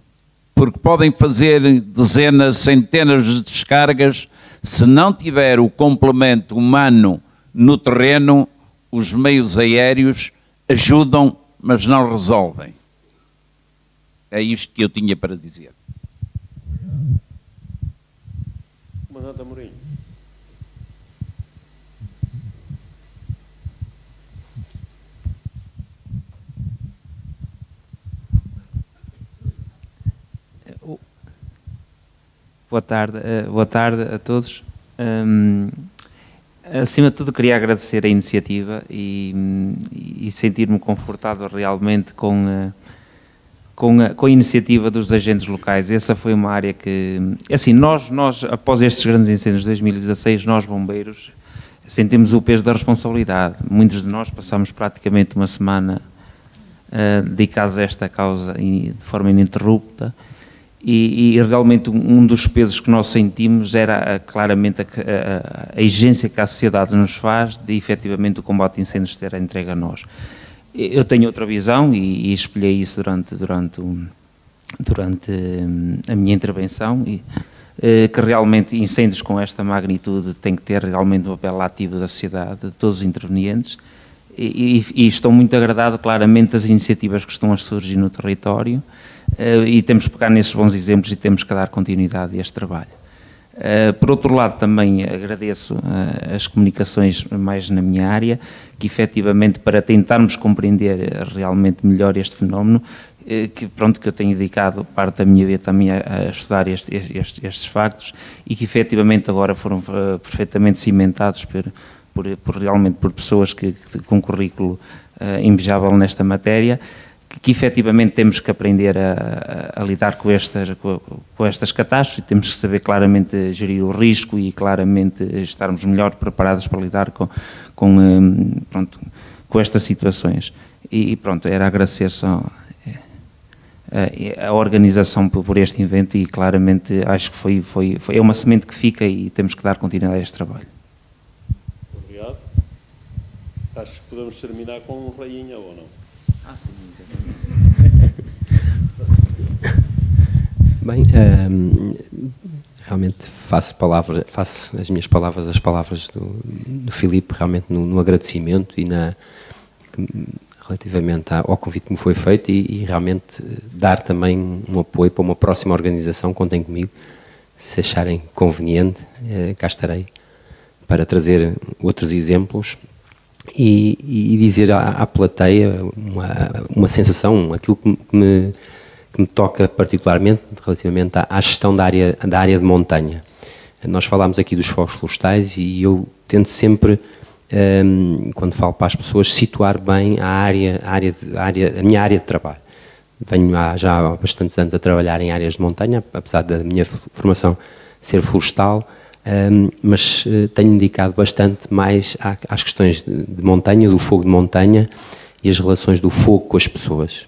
Porque podem fazer dezenas, centenas de descargas, se não tiver o complemento humano no terreno, os meios aéreos ajudam, mas não resolvem. É isto que eu tinha para dizer. Comandante Amorim. Boa tarde a todos. Acima de tudo, queria agradecer a iniciativa e sentir-me confortável realmente com a iniciativa dos agentes locais. Essa foi uma área que, assim, nós após estes grandes incêndios de 2016, nós bombeiros sentimos o peso da responsabilidade. Muitos de nós passámos praticamente uma semana dedicados a esta causa de forma ininterrupta. E realmente um dos pesos que nós sentimos era claramente a exigência que a sociedade nos faz de efetivamente o combate a incêndios ter a entrega a nós. Eu tenho outra visão e espelhei isso durante a minha intervenção, que realmente incêndios com esta magnitude têm que ter realmente um papel ativo da sociedade, de todos os intervenientes, e estou muito agradado claramente das iniciativas que estão a surgir no território, e temos que pegar nesses bons exemplos e temos que dar continuidade a este trabalho. Por outro lado, também agradeço as comunicações mais na minha área, que efetivamente para tentarmos compreender realmente melhor este fenómeno, que eu tenho dedicado parte da minha vida também a estudar estes factos e que efetivamente agora foram perfeitamente cimentados realmente por pessoas com currículo invejável nesta matéria, que efetivamente temos que aprender a lidar com estas catástrofes, temos que saber claramente gerir o risco e claramente estarmos melhor preparados para lidar com estas situações. E pronto, era agradecer só a organização por este evento e claramente acho que é uma semente que fica e temos que dar continuidade a este trabalho. Obrigado. Acho que podemos terminar com um rainha ou não? Sim. Bem, realmente faço as minhas palavras, as palavras do Filipe, realmente no agradecimento e relativamente ao convite que me foi feito e realmente dar também um apoio para uma próxima organização, contem comigo, se acharem conveniente, cá estarei para trazer outros exemplos e dizer à plateia uma sensação, aquilo que me toca particularmente relativamente à gestão da área de montanha. Nós falámos aqui dos fogos florestais e eu tento sempre, quando falo para as pessoas, situar bem a minha área de trabalho. Venho já há bastantes anos a trabalhar em áreas de montanha, apesar da minha formação ser florestal, mas tenho dedicado bastante mais às questões de montanha, do fogo de montanha e as relações do fogo com as pessoas.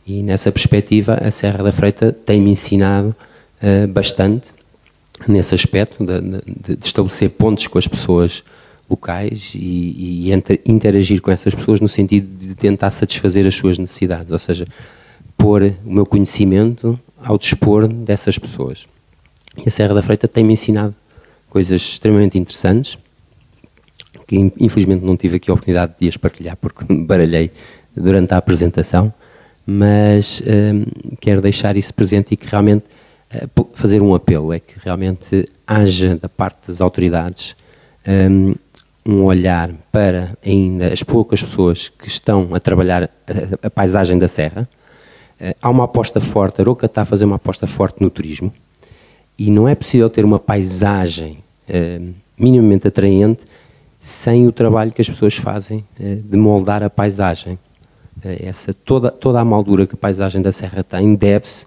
E nessa perspectiva a Serra da Freita tem-me ensinado bastante nesse aspecto de estabelecer pontos com as pessoas locais e interagir com essas pessoas no sentido de tentar satisfazer as suas necessidades, ou seja, pôr o meu conhecimento ao dispor dessas pessoas. E a Serra da Freita tem-me ensinado coisas extremamente interessantes, que infelizmente não tive aqui a oportunidade de as partilhar porque me baralhei durante a apresentação, mas quero deixar isso presente e que realmente fazer um apelo, é que realmente haja da parte das autoridades um olhar para ainda as poucas pessoas que estão a trabalhar a paisagem da Serra. Há uma aposta forte, a Arouca está a fazer uma aposta forte no turismo e não é possível ter uma paisagem minimamente atraente sem o trabalho que as pessoas fazem de moldar a paisagem. Toda a moldura que a paisagem da Serra tem deve-se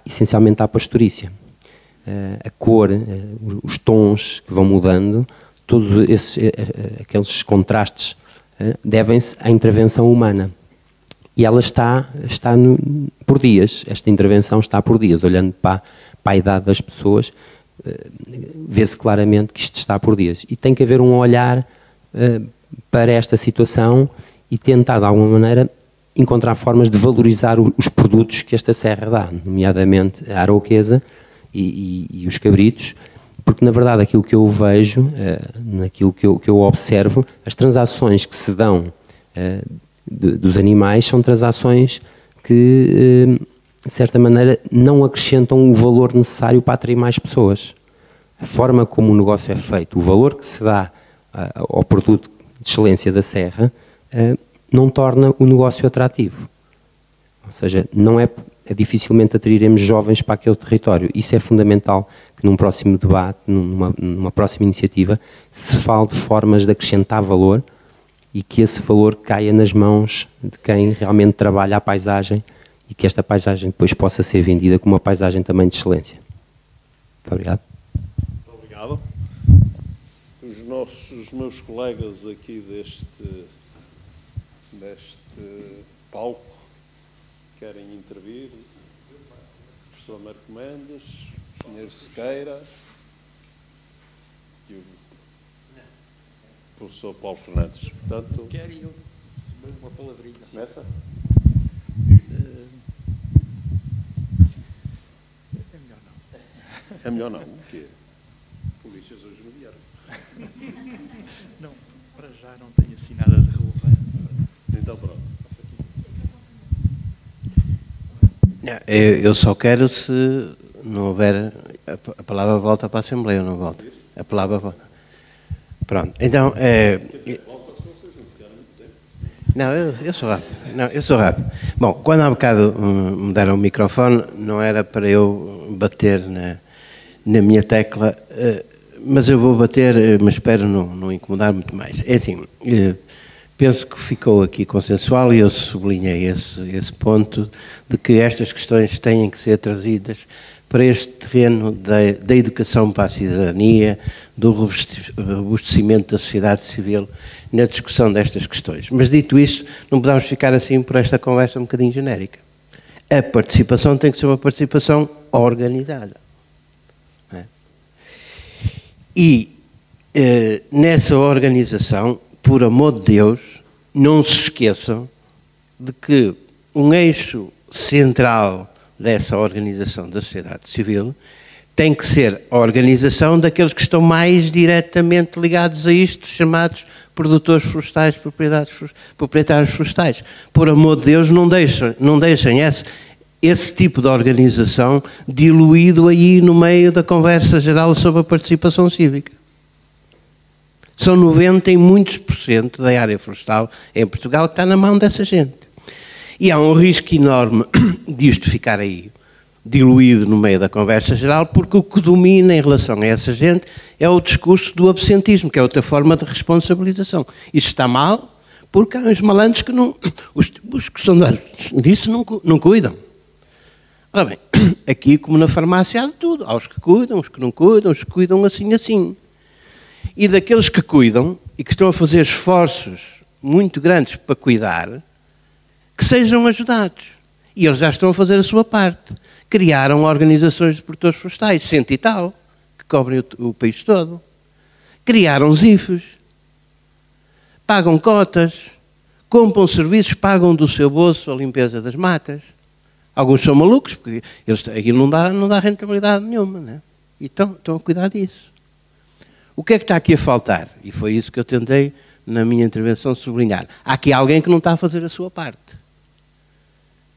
essencialmente à pastorícia. A cor, os tons que vão mudando, todos aqueles contrastes devem-se à intervenção humana. E ela está por dias, esta intervenção está por dias. Olhando para a idade das pessoas, vê-se claramente que isto está por dias. E tem que haver um olhar para esta situação e tentar, de alguma maneira, encontrar formas de valorizar os produtos que esta serra dá, nomeadamente a arauquesa e os cabritos, porque, na verdade, aquilo que eu vejo, naquilo que eu observo, as transações que se dão dos animais são transações que, de certa maneira, não acrescentam o valor necessário para atrair mais pessoas. A forma como o negócio é feito, o valor que se dá ao produto de excelência da serra, não torna o negócio atrativo. Ou seja, dificilmente atrairemos jovens para aquele território. Isso é fundamental que num próximo debate, numa próxima iniciativa, se fale de formas de acrescentar valor e que esse valor caia nas mãos de quem realmente trabalha a paisagem e que esta paisagem depois possa ser vendida como uma paisagem também de excelência. Muito obrigado. Muito obrigado. Os meus colegas aqui deste palco querem intervir. O professor Marco Mendes, o Sr. Sequeira e o professor Paulo Fernandes. Portanto, quero eu uma palavrinha. Começa? É melhor não. É melhor não. O quê? Polícias hoje não vieram. Não, para já não tenho assim nada de relevante. Então pronto. Eu só quero, se não houver, a palavra volta para a Assembleia, não volta. A palavra volta. Pronto, então... Não, eu sou rápido. Não, eu sou rápido. Bom, quando há bocado me deram o microfone, não era para eu bater na minha tecla, mas eu vou bater, mas espero não incomodar muito mais. É assim, penso que ficou aqui consensual e eu sublinhei esse ponto de que estas questões têm que ser trazidas para este terreno da educação para a cidadania, do robustecimento da sociedade civil na discussão destas questões. Mas dito isso, não podemos ficar assim por esta conversa um bocadinho genérica. A participação tem que ser uma participação organizada. Não é? E nessa organização, por amor de Deus, não se esqueçam de que um eixo central dessa organização da sociedade civil tem que ser a organização daqueles que estão mais diretamente ligados a isto, chamados produtores florestais, proprietários florestais. Por amor de Deus, não deixem esse tipo de organização diluído aí no meio da conversa geral sobre a participação cívica. São 90 e muitos % da área florestal em Portugal que está na mão dessa gente. E há um risco enorme disto ficar aí diluído no meio da conversa geral, porque o que domina em relação a essa gente é o discurso do absentismo, que é outra forma de responsabilização. Isto está mal, porque há uns malandros que não... Os que são disso não cuidam. Ora bem, aqui como na farmácia há de tudo. Há os que cuidam, os que não cuidam, os que cuidam assim. E daqueles que cuidam e que estão a fazer esforços muito grandes para cuidar, que sejam ajudados. E eles já estão a fazer a sua parte. Criaram organizações de produtores florestais, 100 e tal, que cobrem o país todo. Criaram ZIFs. Pagam cotas. Compram serviços, pagam do seu bolso a limpeza das matas. Alguns são malucos, porque aquilo não dá rentabilidade nenhuma, né? E estão a cuidar disso. O que é que está aqui a faltar? E foi isso que eu tentei, na minha intervenção, sublinhar. Há aqui alguém que não está a fazer a sua parte.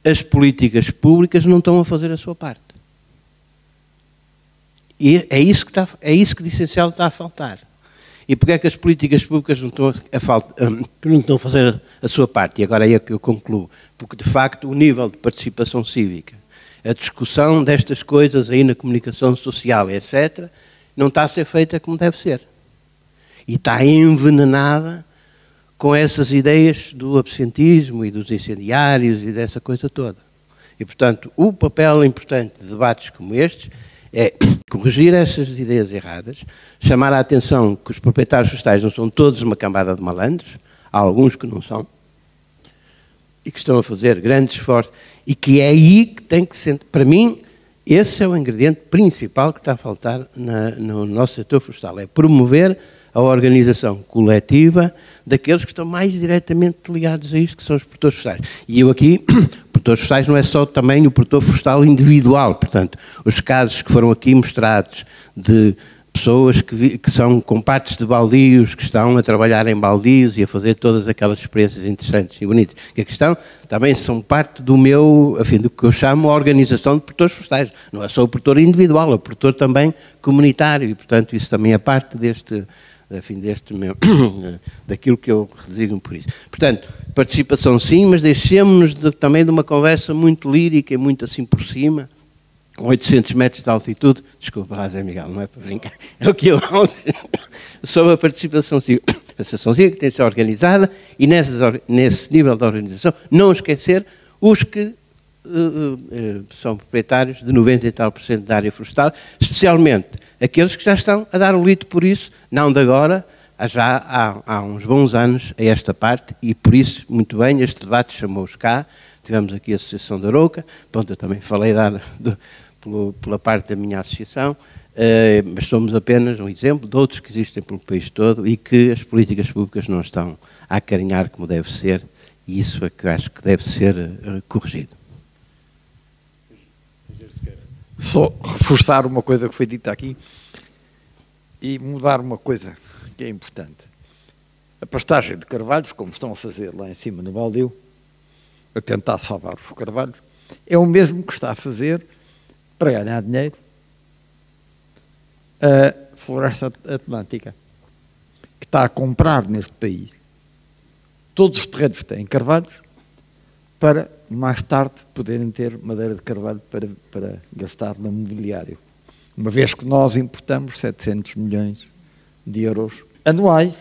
As políticas públicas não estão a fazer a sua parte. E é isso que de essencial está a faltar. E porquê é que as políticas públicas não estão a fazer a sua parte? E agora é que eu concluo. Porque, de facto, o nível de participação cívica, a discussão destas coisas aí na comunicação social, etc., não está a ser feita como deve ser. e está envenenada com essas ideias do absentismo e dos incendiários e dessa coisa toda. E, portanto, o papel importante de debates como estes é corrigir essas ideias erradas, chamar a atenção que os proprietários florestais não são todos uma cambada de malandros, há alguns que não são, e que estão a fazer grandes esforços, e que é aí que tem que ser, para mim, esse é o ingrediente principal que está a faltar no nosso setor florestal, é promover a organização coletiva daqueles que estão mais diretamente ligados a isto, que são os produtores florestais. E eu aqui, produtores florestais não é só também o produtor florestal individual, portanto, os casos que foram aqui mostrados de pessoas que são com partes de baldios, que estão a trabalhar em baldios e a fazer todas aquelas experiências interessantes e bonitas, que a questão também são parte do meu, enfim, do que eu chamo a organização de produtores florestais. Não é só o produtor individual, é o produtor também comunitário, e portanto isso também é parte deste, enfim, daquilo que eu designo por isso. Portanto, participação sim, mas deixemos-nos também de uma conversa muito lírica e muito assim por cima, com 800 metros de altitude, desculpa lá, Zé Miguel, não é para brincar, é o que eu sobre a participação cívica. A participação cívica tem de ser organizada e nesse nível de organização não esquecer os que são proprietários de 90 e tal % da área florestal, especialmente aqueles que já estão a dar o lito por isso, não de agora, já há uns bons anos a esta parte, e por isso, muito bem, este debate chamou-os cá, tivemos aqui a Associação da Arouca, pronto, eu também falei pela parte da minha associação, mas somos apenas um exemplo de outros que existem pelo país todo e que as políticas públicas não estão a acarinhar como deve ser, e isso é que eu acho que deve ser corrigido. Só reforçar uma coisa que foi dita aqui e mudar uma coisa que é importante. A pastagem de carvalhos, como estão a fazer lá em cima no baldio, a tentar salvar os carvalhos, é o mesmo que está a fazer para ganhar dinheiro a Floresta Atlântica, que está a comprar neste país todos os terrenos que têm carvalhos para mais tarde poderem ter madeira de carvalho para gastar no mobiliário. Uma vez que nós importamos 700 milhões de euros anuais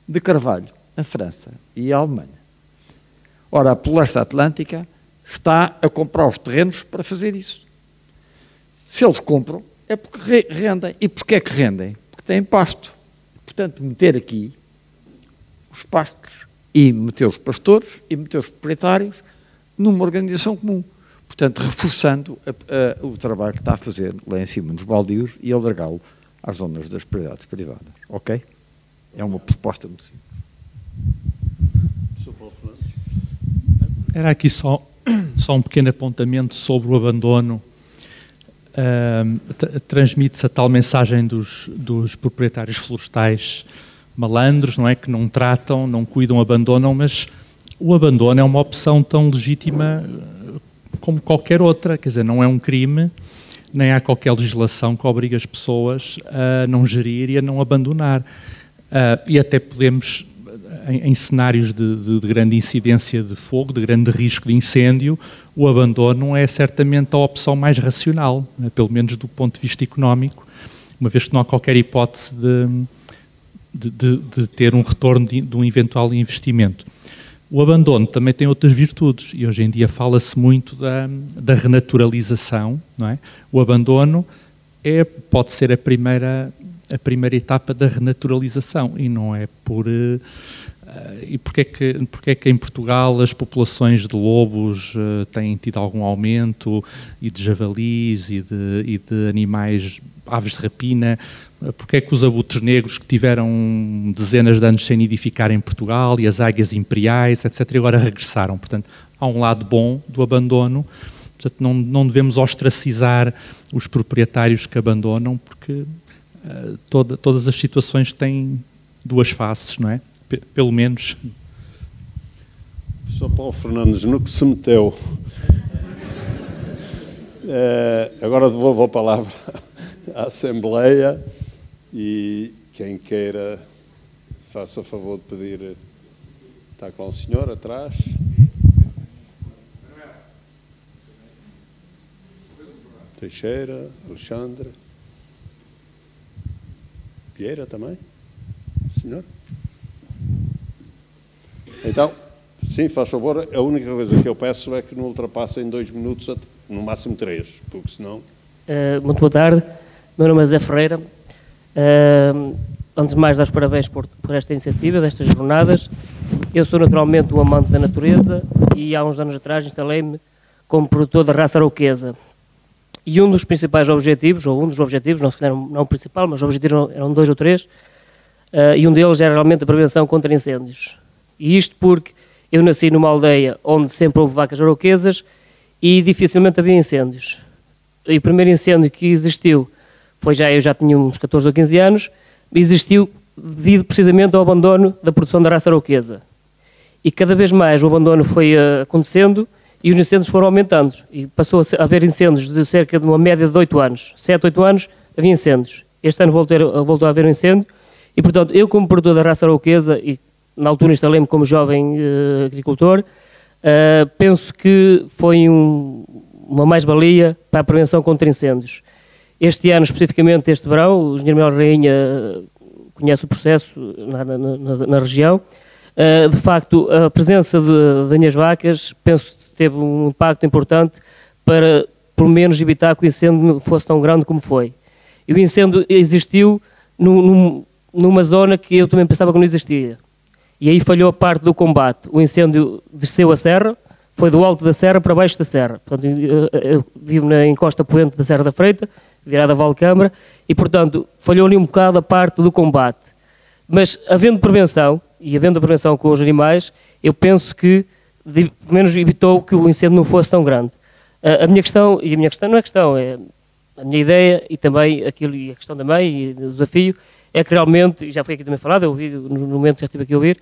de carvalho a França e a Alemanha. Ora, a Floresta Atlântica está a comprar os terrenos para fazer isso. Se eles compram, é porque rendem. E porquê é que rendem? Porque têm pasto. Portanto, meter aqui os pastos e meter os pastores e meter os proprietários numa organização comum. Portanto, reforçando o trabalho que está a fazer lá em cima dos baldios e alargá-lo às zonas das propriedades privadas. Ok? É uma proposta muito simples. Era aqui só um pequeno apontamento sobre o abandono. Transmite-se a tal mensagem dos proprietários florestais malandros, não é? Que não tratam, não cuidam, abandonam, mas o abandono é uma opção tão legítima como qualquer outra, quer dizer, não é um crime, nem há qualquer legislação que obrigue as pessoas a não gerir e a não abandonar. E até podemos, em cenários de grande incidência de fogo, de grande risco de incêndio, o abandono é certamente a opção mais racional, né, pelo menos do ponto de vista económico, uma vez que não há qualquer hipótese de ter um retorno de um eventual investimento. O abandono também tem outras virtudes e hoje em dia fala-se muito da renaturalização, não é? O abandono pode ser a primeira etapa da renaturalização e não é por... E porque é que em Portugal as populações de lobos têm tido algum aumento, e de javalis e de animais, aves de rapina? Porque é que os abutres negros que tiveram dezenas de anos sem nidificar em Portugal e as águias imperiais, etc., agora regressaram? Portanto, há um lado bom do abandono. Portanto, não devemos ostracizar os proprietários que abandonam, porque todas as situações têm duas faces, não é? Pelo menos. Sr. Paulo Fernandes, no que se meteu. Agora devolvo a palavra à Assembleia e quem queira faça o favor de pedir. Está com o senhor atrás. Teixeira, Alexandre. Vieira também? Senhor? Então, sim, faz favor, a única coisa que eu peço é que não ultrapassem 2 minutos, no máximo 3, porque senão... Muito boa tarde, meu nome é Zé Ferreira. Antes de mais, dar os parabéns por esta iniciativa, destas jornadas. Eu sou naturalmente um amante da natureza e há uns anos atrás instalei-me como produtor da raça arauquesa. E um dos principais objetivos, ou um dos objetivos, não o principal, mas os objetivos eram 2 ou 3, e um deles era realmente a prevenção contra incêndios. E isto porque eu nasci numa aldeia onde sempre houve vacas arauquesas e dificilmente havia incêndios. E o primeiro incêndio que existiu foi eu já tinha uns 14 ou 15 anos, existiu devido precisamente ao abandono da produção da raça arauquesa. E cada vez mais o abandono foi acontecendo e os incêndios foram aumentando. E passou a haver incêndios de cerca de uma média de 8 anos. 7, 8 anos havia incêndios. Este ano voltou a haver um incêndio e, portanto, eu como produtor da raça arauquesa, e na altura instalei-me como jovem agricultor, penso que foi uma mais-valia para a prevenção contra incêndios. Este ano, especificamente este verão, o engenheiro Manuel Rainha conhece o processo na região. De facto, a presença das minhas vacas, penso que teve um impacto importante para, pelo menos, evitar que o incêndio fosse tão grande como foi. E o incêndio existiu numa zona que eu também pensava que não existia. E aí falhou a parte do combate. O incêndio desceu a serra, foi do alto da serra para baixo da serra. Portanto, eu vivo na encosta poente da Serra da Freita, virada a Valcâmara, e, portanto, falhou ali um bocado a parte do combate. Mas, havendo prevenção, e havendo a prevenção com os animais, eu penso que, pelo menos, evitou que o incêndio não fosse tão grande. A minha questão não é questão, é a minha ideia, e também aquilo, e a questão também, e o desafio, é que realmente, e já foi aqui também falado, eu ouvi no momento que já estive aqui a ouvir,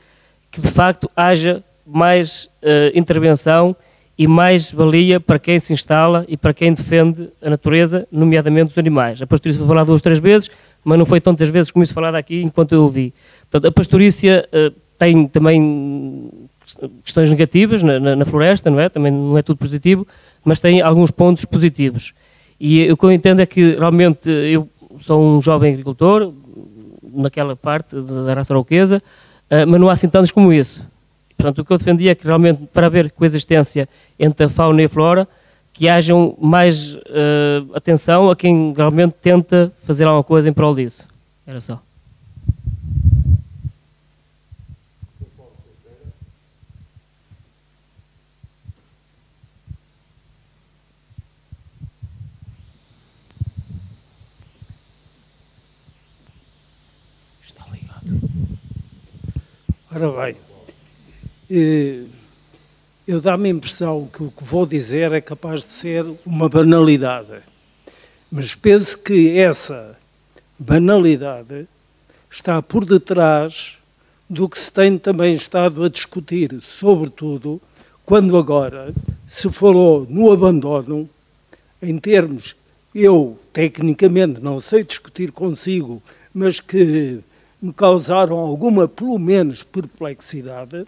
que de facto haja mais intervenção e mais valia para quem se instala e para quem defende a natureza, nomeadamente os animais. A pastorícia foi falada 2 ou 3 vezes, mas não foi tantas vezes como isso falado aqui enquanto eu ouvi. Portanto, a pastorícia tem também questões negativas na floresta, não é? Também não é tudo positivo, mas tem alguns pontos positivos. E o que eu entendo é que realmente eu sou um jovem agricultor, naquela parte da raça arauquesa, mas não há assim tantos como isso. Portanto, o que eu defendia é que realmente, para haver coexistência entre a fauna e a flora, que hajam mais atenção a quem realmente tenta fazer alguma coisa em prol disso. Era só. Está ligado. Ora bem, eu dá-me a impressão que o que vou dizer é capaz de ser uma banalidade, mas penso que essa banalidade está por detrás do que se tem também estado a discutir, sobretudo quando agora se falou no abandono, em termos, eu tecnicamente não sei discutir consigo, mas que me causaram alguma, pelo menos, perplexidade,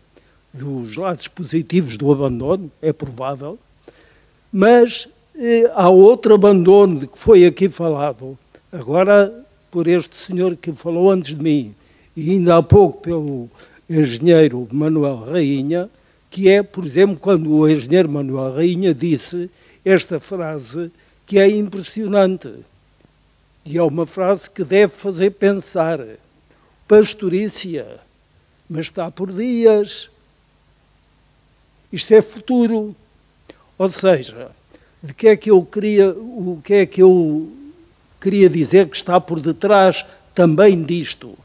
dos lados positivos do abandono, é provável, mas há outro abandono de que foi aqui falado, agora por este senhor que falou antes de mim, e ainda há pouco pelo engenheiro Manuel Rainha, que é, por exemplo, quando o engenheiro Manuel Rainha disse esta frase que é impressionante, e é uma frase que deve fazer pensar. Pastorícia, mas está por dias. Isto é futuro. Ou seja, o que é que eu queria dizer que está por detrás também disto?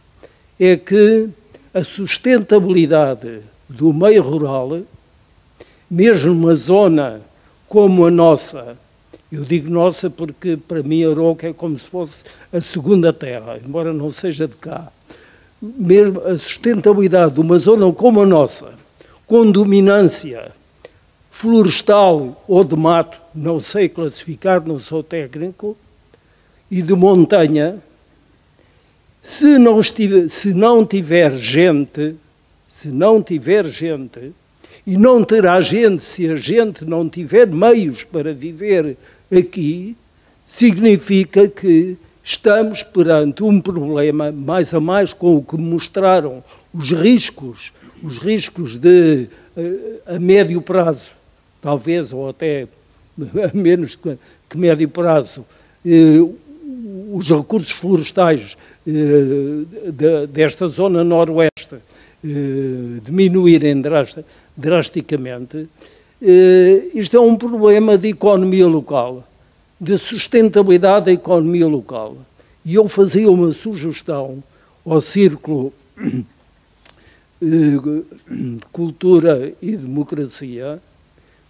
É que a sustentabilidade do meio rural, mesmo numa zona como a nossa, eu digo nossa porque para mim Arouca é como se fosse a segunda terra, embora não seja de cá, mesmo a sustentabilidade de uma zona como a nossa, com dominância florestal ou de mato, não sei classificar, não sou técnico, e de montanha, se não tiver gente, e não terá gente se a gente não tiver meios para viver aqui, significa que estamos perante um problema, mais a mais com o que mostraram os riscos de a médio prazo, talvez, ou até a menos que médio prazo, os recursos florestais desta zona noroeste diminuírem drasticamente. Isto é um problema de economia local, de sustentabilidade da economia local. E eu fazia uma sugestão ao Círculo de Cultura e Democracia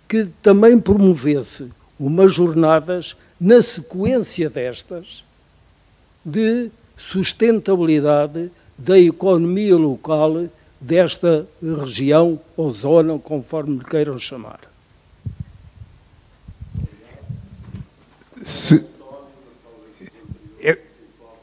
que também promovesse umas jornadas na sequência destas de sustentabilidade da economia local desta região ou zona, conforme lhe queiram chamar.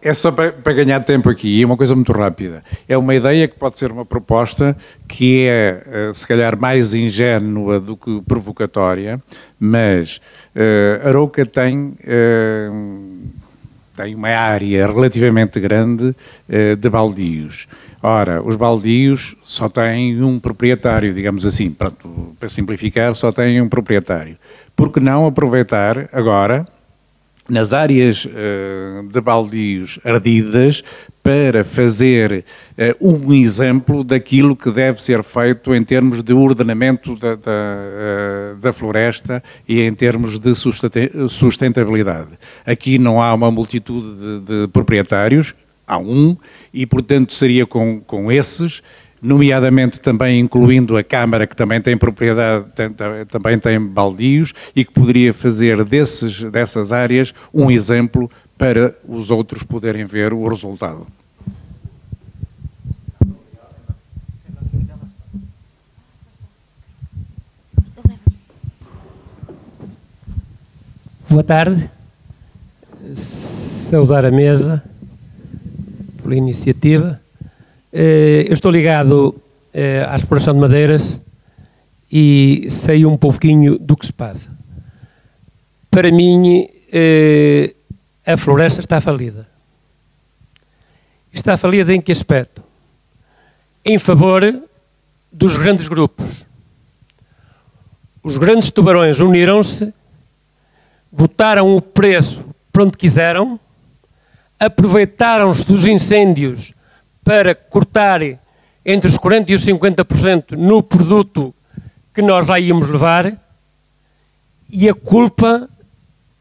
É só para ganhar tempo aqui, é uma coisa muito rápida. É uma ideia que pode ser uma proposta que é, se calhar, mais ingênua do que provocatória, mas Arouca tem uma área relativamente grande de baldios. Ora, os baldios só têm um proprietário, digamos assim, para simplificar, só têm um proprietário. Por que não aproveitar agora, nas áreas de baldios ardidas, para fazer um exemplo daquilo que deve ser feito em termos de ordenamento da floresta e em termos de sustentabilidade. Aqui não há uma multitude de proprietários, há um, e portanto seria com esses, nomeadamente também incluindo a Câmara, que também tem propriedade, também tem baldios, e que poderia fazer dessas áreas um exemplo para os outros poderem ver o resultado. Boa tarde. Saudar a mesa pela iniciativa. Eu estou ligado à exploração de madeiras e sei um pouquinho do que se passa. Para mim, a floresta está falida. Está falida em que aspecto? Em favor dos grandes grupos. Os grandes tubarões uniram-se, botaram o preço para onde quiseram, aproveitaram-se dos incêndios para cortar entre os 40% e os 50% no produto que nós lá íamos levar, e a culpa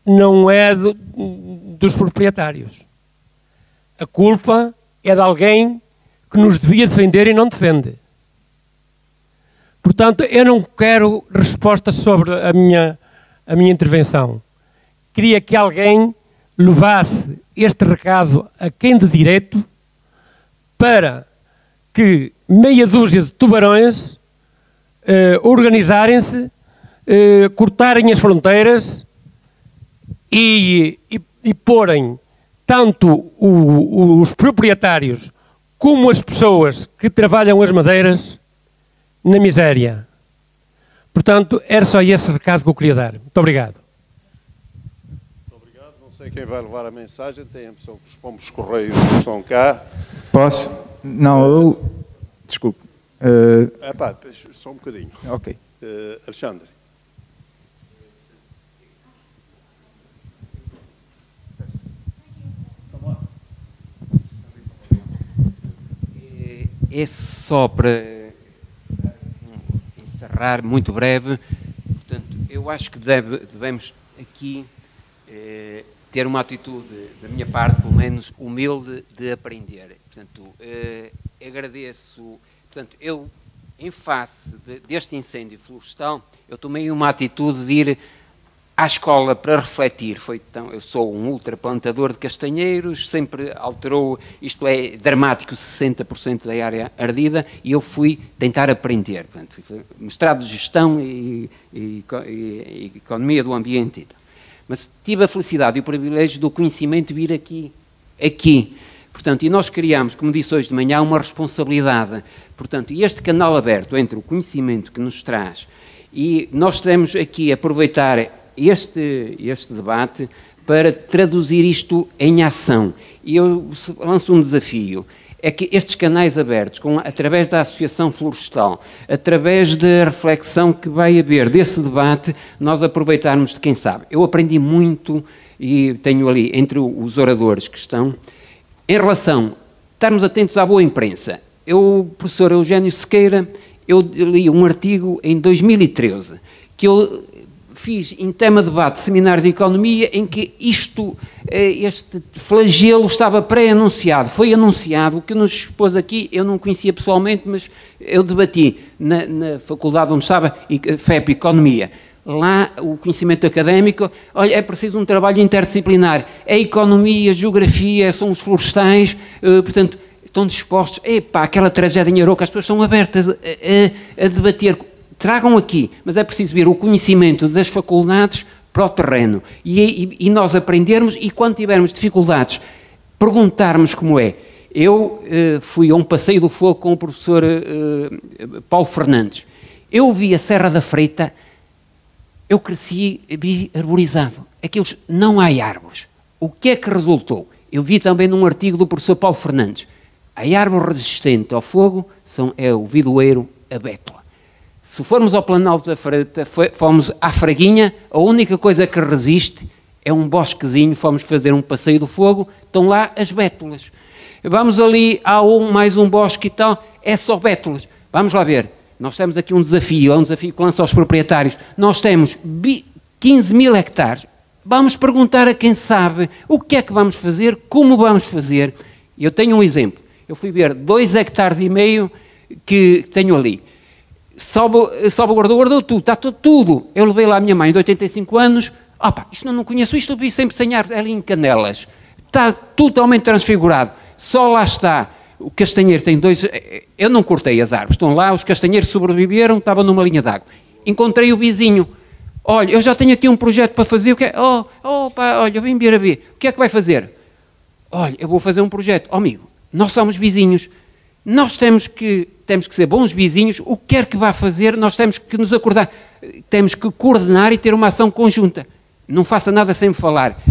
não é dos proprietários. A culpa é de alguém que nos devia defender e não defende. Portanto, eu não quero resposta sobre a minha intervenção. Queria que alguém levasse este recado a quem de direito, para que meia dúzia de tubarões organizarem-se, cortarem as fronteiras e porem tanto os proprietários como as pessoas que trabalham as madeiras na miséria. Portanto, era só esse recado que eu queria dar. Muito obrigado. Não sei quem vai levar a mensagem, tem a pessoa que os pombos correios que estão cá. Posso? Não, eu... Desculpe. Só um bocadinho. Ok. Alexandre. É só para encerrar, muito breve. Portanto, eu acho que devemos aqui ter uma atitude, da minha parte, pelo menos, humilde de aprender. Portanto, agradeço. Portanto, eu, em face deste incêndio florestal, eu tomei uma atitude de ir à escola para refletir. Eu sou um ultraplantador de castanheiros, sempre alterou, isto é dramático, 60% da área ardida, e eu fui tentar aprender. Portanto, fui mestrado de Gestão e Economia do Ambiente. Mas tive a felicidade e o privilégio do conhecimento vir aqui. Portanto, e nós criamos, como disse hoje de manhã, uma responsabilidade. Portanto, e este canal aberto entre o conhecimento que nos traz, e nós devemos aqui aproveitar este debate para traduzir isto em ação. E eu lanço um desafio. É que estes canais abertos, através da Associação Florestal, através da reflexão que vai haver, desse debate, nós aproveitarmos de quem sabe. Eu aprendi muito, e tenho ali, entre os oradores que estão, em relação, estarmos atentos à boa imprensa. Eu, professor Eugénio Sequeira, eu li um artigo em 2013, que eu fiz em tema de debate, seminário de economia, em que este flagelo estava pré-anunciado. Foi anunciado, o que nos expôs aqui, eu não conhecia pessoalmente, mas eu debati na faculdade onde estava, FEP Economia. Lá, o conhecimento académico, olha, é preciso um trabalho interdisciplinar. É economia, geografia, são os florestais, portanto, estão dispostos. Epá, aquela tragédia em Arouca, as pessoas são abertas a debater. Tragam aqui, mas é preciso ver o conhecimento das faculdades para o terreno e nós aprendermos e quando tivermos dificuldades, perguntarmos como é. Eu fui a um passeio do fogo com o professor Paulo Fernandes. Eu vi a Serra da Freita, eu cresci, vi arborizado. Aqueles, não há árvores. O que é que resultou? Eu vi também num artigo do professor Paulo Fernandes. A árvore resistente ao fogo é o vidoeiro, a bétula. Se formos ao Planalto da Freita, fomos à Fraguinha, a única coisa que resiste é um bosquezinho, fomos fazer um passeio do fogo, estão lá as bétulas. Vamos ali, há mais um bosque e tal, é só bétulas. Vamos lá ver, nós temos aqui um desafio, é um desafio que lança aos proprietários. Nós temos 15 mil hectares, vamos perguntar a quem sabe o que é que vamos fazer, como vamos fazer. Eu tenho um exemplo, eu fui ver 2,5 hectares que tenho ali. Guardou tudo, está tudo. Eu levei lá a minha mãe de 85 anos, isto não conheço, isto eu vi sempre sem árvores, ali em Canelas, está totalmente transfigurado, só lá está, o castanheiro tem 2, eu não cortei as árvores, estão lá, os castanheiros sobreviveram, estavam numa linha d'água, encontrei o vizinho, olha, eu já tenho aqui um projeto para fazer, olha, eu vim ver a ver, o que é que vai fazer? Olha, eu vou fazer um projeto, amigo, nós somos vizinhos, nós temos que ser bons vizinhos, o que quer que vá fazer, nós temos que nos acordar, temos que coordenar e ter uma ação conjunta. Não faça nada sem me falar.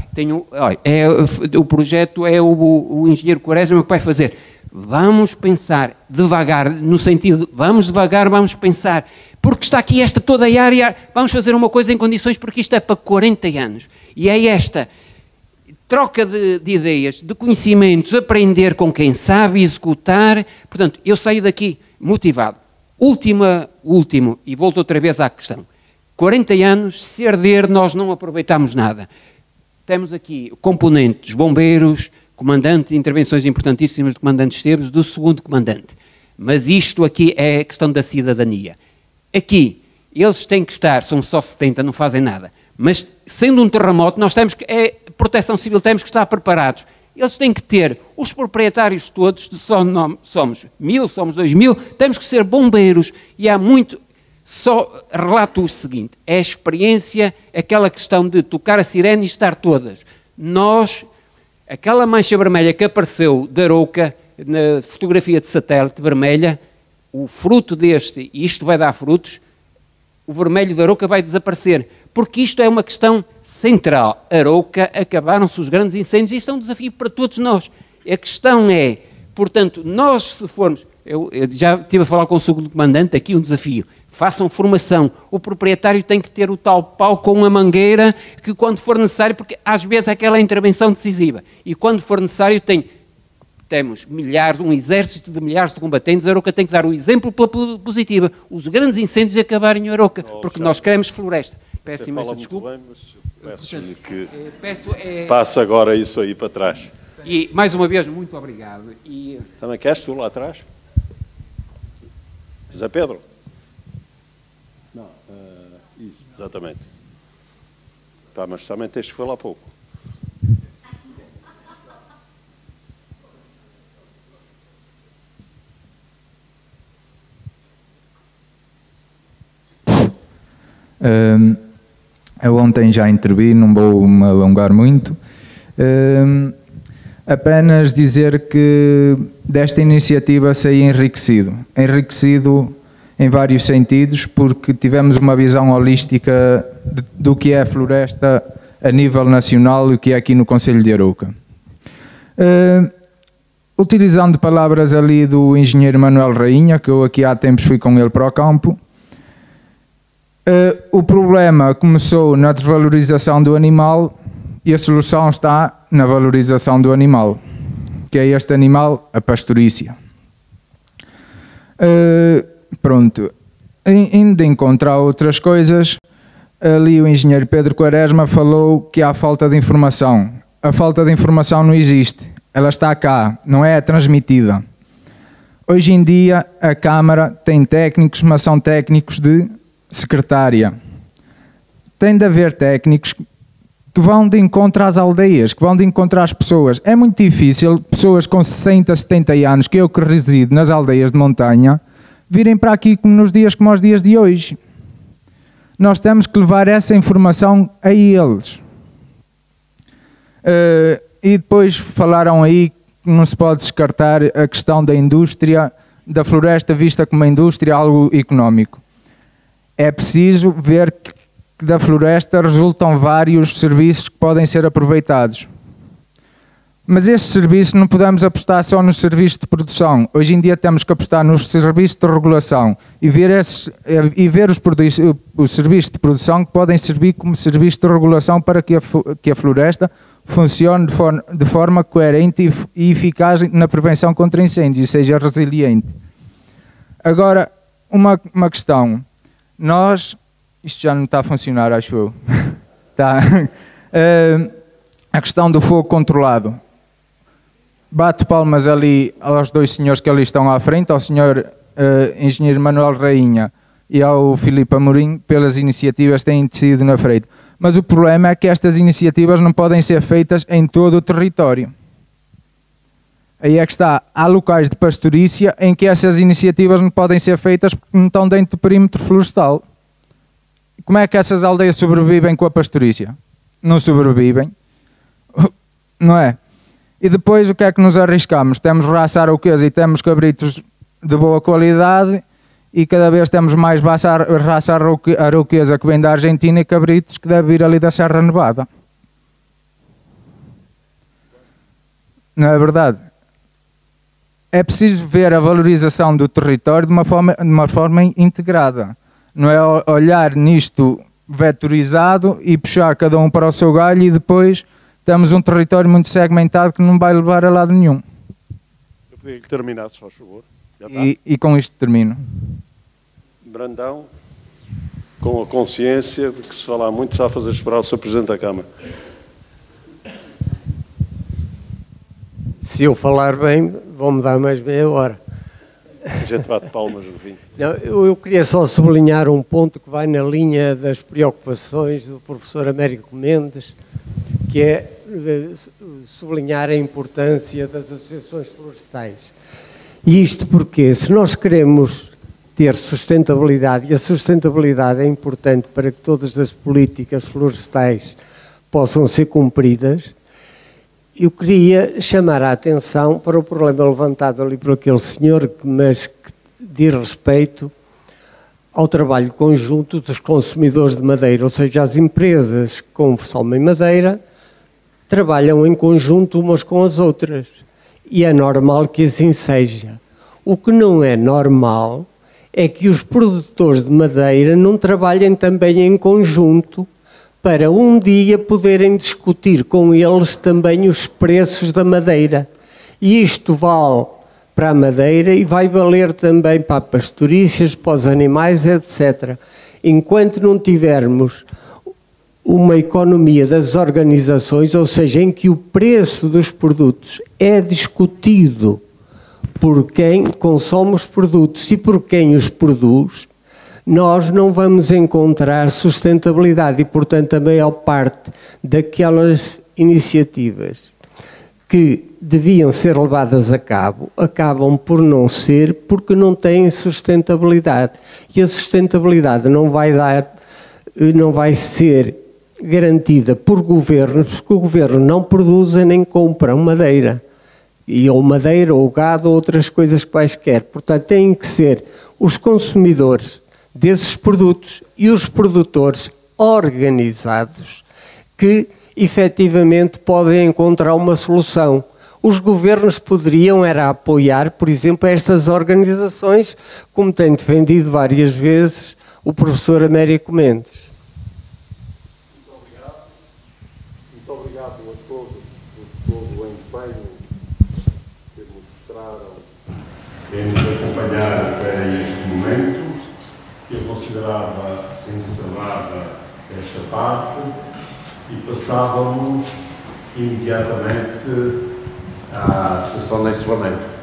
O projeto é o engenheiro Quaresma que vai fazer. Vamos pensar devagar, no sentido, vamos devagar, vamos pensar, porque está aqui toda a área, vamos fazer uma coisa em condições, porque isto é para 40 anos. E é esta troca de ideias, de conhecimentos, aprender com quem sabe, executar. Portanto, eu saio daqui motivado. Último, e volto outra vez à questão. 40 anos, se arder, nós não aproveitamos nada. Temos aqui componentes, bombeiros, comandante, intervenções importantíssimas do comandante Esteves, do segundo comandante. Mas isto aqui é a questão da cidadania. Aqui, eles têm que estar, são só 70, não fazem nada. Mas, sendo um terremoto, nós temos que, proteção civil, temos que estar preparados. Eles têm que ter, os proprietários todos, somos 1000, somos 2000, temos que ser bombeiros. E há muito, só relato o seguinte, é a experiência, aquela questão de tocar a sirene e estar todas. Nós, aquela mancha vermelha que apareceu da Arouca, na fotografia de satélite vermelha, o fruto deste, e isto vai dar frutos, o vermelho da Arouca vai desaparecer, porque isto é uma questão central. Arouca, acabaram-se os grandes incêndios, e isto é um desafio para todos nós. A questão é, portanto, nós se formos, eu já estive a falar com o segundo comandante, aqui um desafio, façam formação, o proprietário tem que ter o tal pau com a mangueira, que quando for necessário, porque às vezes é aquela intervenção decisiva, e quando for necessário temos milhares, um exército de milhares de combatentes. A Arouca tem que dar o exemplo pela positiva, os grandes incêndios acabarem em Arouca, porque nós queremos floresta. Peço imensa desculpa. Bem, mas peço-lhe que passe agora isso aí para trás. E, mais uma vez, muito obrigado. Também queres tu lá atrás? José Pedro? Não, isso, exatamente. Mas também tens que falar pouco. Eu ontem já intervi, não vou me alongar muito. Apenas dizer que desta iniciativa saí enriquecido em vários sentidos, porque tivemos uma visão holística do que é a floresta a nível nacional o que é aqui no Concelho de Arouca. Utilizando palavras ali do engenheiro Manuel Rainha, que eu aqui há tempos fui com ele para o campo, o problema começou na desvalorização do animal e a solução está na valorização do animal, que é este animal, a pastorícia. Pronto, ainda encontrar outras coisas, ali o engenheiro Pedro Quaresma falou que há falta de informação. A falta de informação não existe, ela está cá, não é transmitida. Hoje em dia a Câmara tem técnicos, mas são técnicos de secretária. Tem de haver técnicos que vão de encontro às aldeias, que vão de encontro às pessoas. É muito difícil pessoas com 60, 70 anos, que eu que resido nas aldeias de montanha, virem para aqui nos dias como os dias de hoje. Nós temos que levar essa informação a eles. E depois falaram aí que não se pode descartar a questão da indústria, da floresta vista como uma indústria, algo económico. É preciso ver que da floresta resultam vários serviços que podem ser aproveitados. Mas estes serviços não podemos apostar só nos serviços de produção. Hoje em dia temos que apostar nos serviços de regulação e ver os serviços de produção que podem servir como serviços de regulação para que a floresta funcione de forma coerente e eficaz na prevenção contra incêndios e seja resiliente. Agora, uma questão. Isto já não está a funcionar, acho eu. Tá. A questão do fogo controlado. Bato palmas ali aos dois senhores que ali estão à frente, ao senhor engenheiro Manuel Rainha e ao Filipe Amorim, pelas iniciativas que têm decidido na frente. Mas o problema é que estas iniciativas não podem ser feitas em todo o território. Aí é que está. Há locais de pastorícia em que essas iniciativas não podem ser feitas porque não estão dentro do perímetro florestal. Como é que essas aldeias sobrevivem com a pastorícia? Não sobrevivem. Não é? E depois o que é que nos arriscamos? Temos raça arauquesa e temos cabritos de boa qualidade e cada vez temos mais raça arauquesa que vem da Argentina e cabritos que deve vir ali da Serra Nevada. Não é verdade? É preciso ver a valorização do território de uma forma integrada. Não é olhar nisto vetorizado e puxar cada um para o seu galho e depois temos um território muito segmentado que não vai levar a lado nenhum. Eu podia que terminasse, se faz favor. E com isto termino. Brandão, com a consciência de que se falar muito está a fazer esperar o Sr. Presidente da Câmara. Se eu falar bem, vão-me dar mais meia hora. A gente bate palmas no fim. Não, eu queria só sublinhar um ponto que vai na linha das preocupações do professor Américo Mendes, que é sublinhar a importância das associações florestais. E isto porque, se nós queremos ter sustentabilidade, e a sustentabilidade é importante para que todas as políticas florestais possam ser cumpridas, eu queria chamar a atenção para o problema levantado ali por aquele senhor, mas que diz respeito ao trabalho conjunto dos consumidores de madeira, ou seja, as empresas que consomem madeira trabalham em conjunto umas com as outras. E é normal que assim seja. O que não é normal é que os produtores de madeira não trabalhem também em conjunto para um dia poderem discutir com eles também os preços da madeira. E isto vale para a madeira e vai valer também para pastorícias, para os animais, etc. Enquanto não tivermos uma economia das organizações, ou seja, em que o preço dos produtos é discutido por quem consome os produtos e por quem os produz, nós não vamos encontrar sustentabilidade e, portanto, a maior parte daquelas iniciativas que deviam ser levadas a cabo acabam por não ser porque não têm sustentabilidade. E a sustentabilidade não vai ser garantida por governos, porque o governo não produz nem compra madeira. Ou madeira, ou gado, ou outras coisas quaisquer. Portanto, têm que ser os consumidores desses produtos e os produtores organizados que efetivamente podem encontrar uma solução. Os governos poderiam era apoiar, por exemplo, estas organizações, como tem defendido várias vezes o professor Américo Mendes. Muito obrigado a todos por todo o empenho que mostraram em nos acompanhar até este momento. Eu considerava encerrada esta parte e passávamos imediatamente à sessão de encerramento.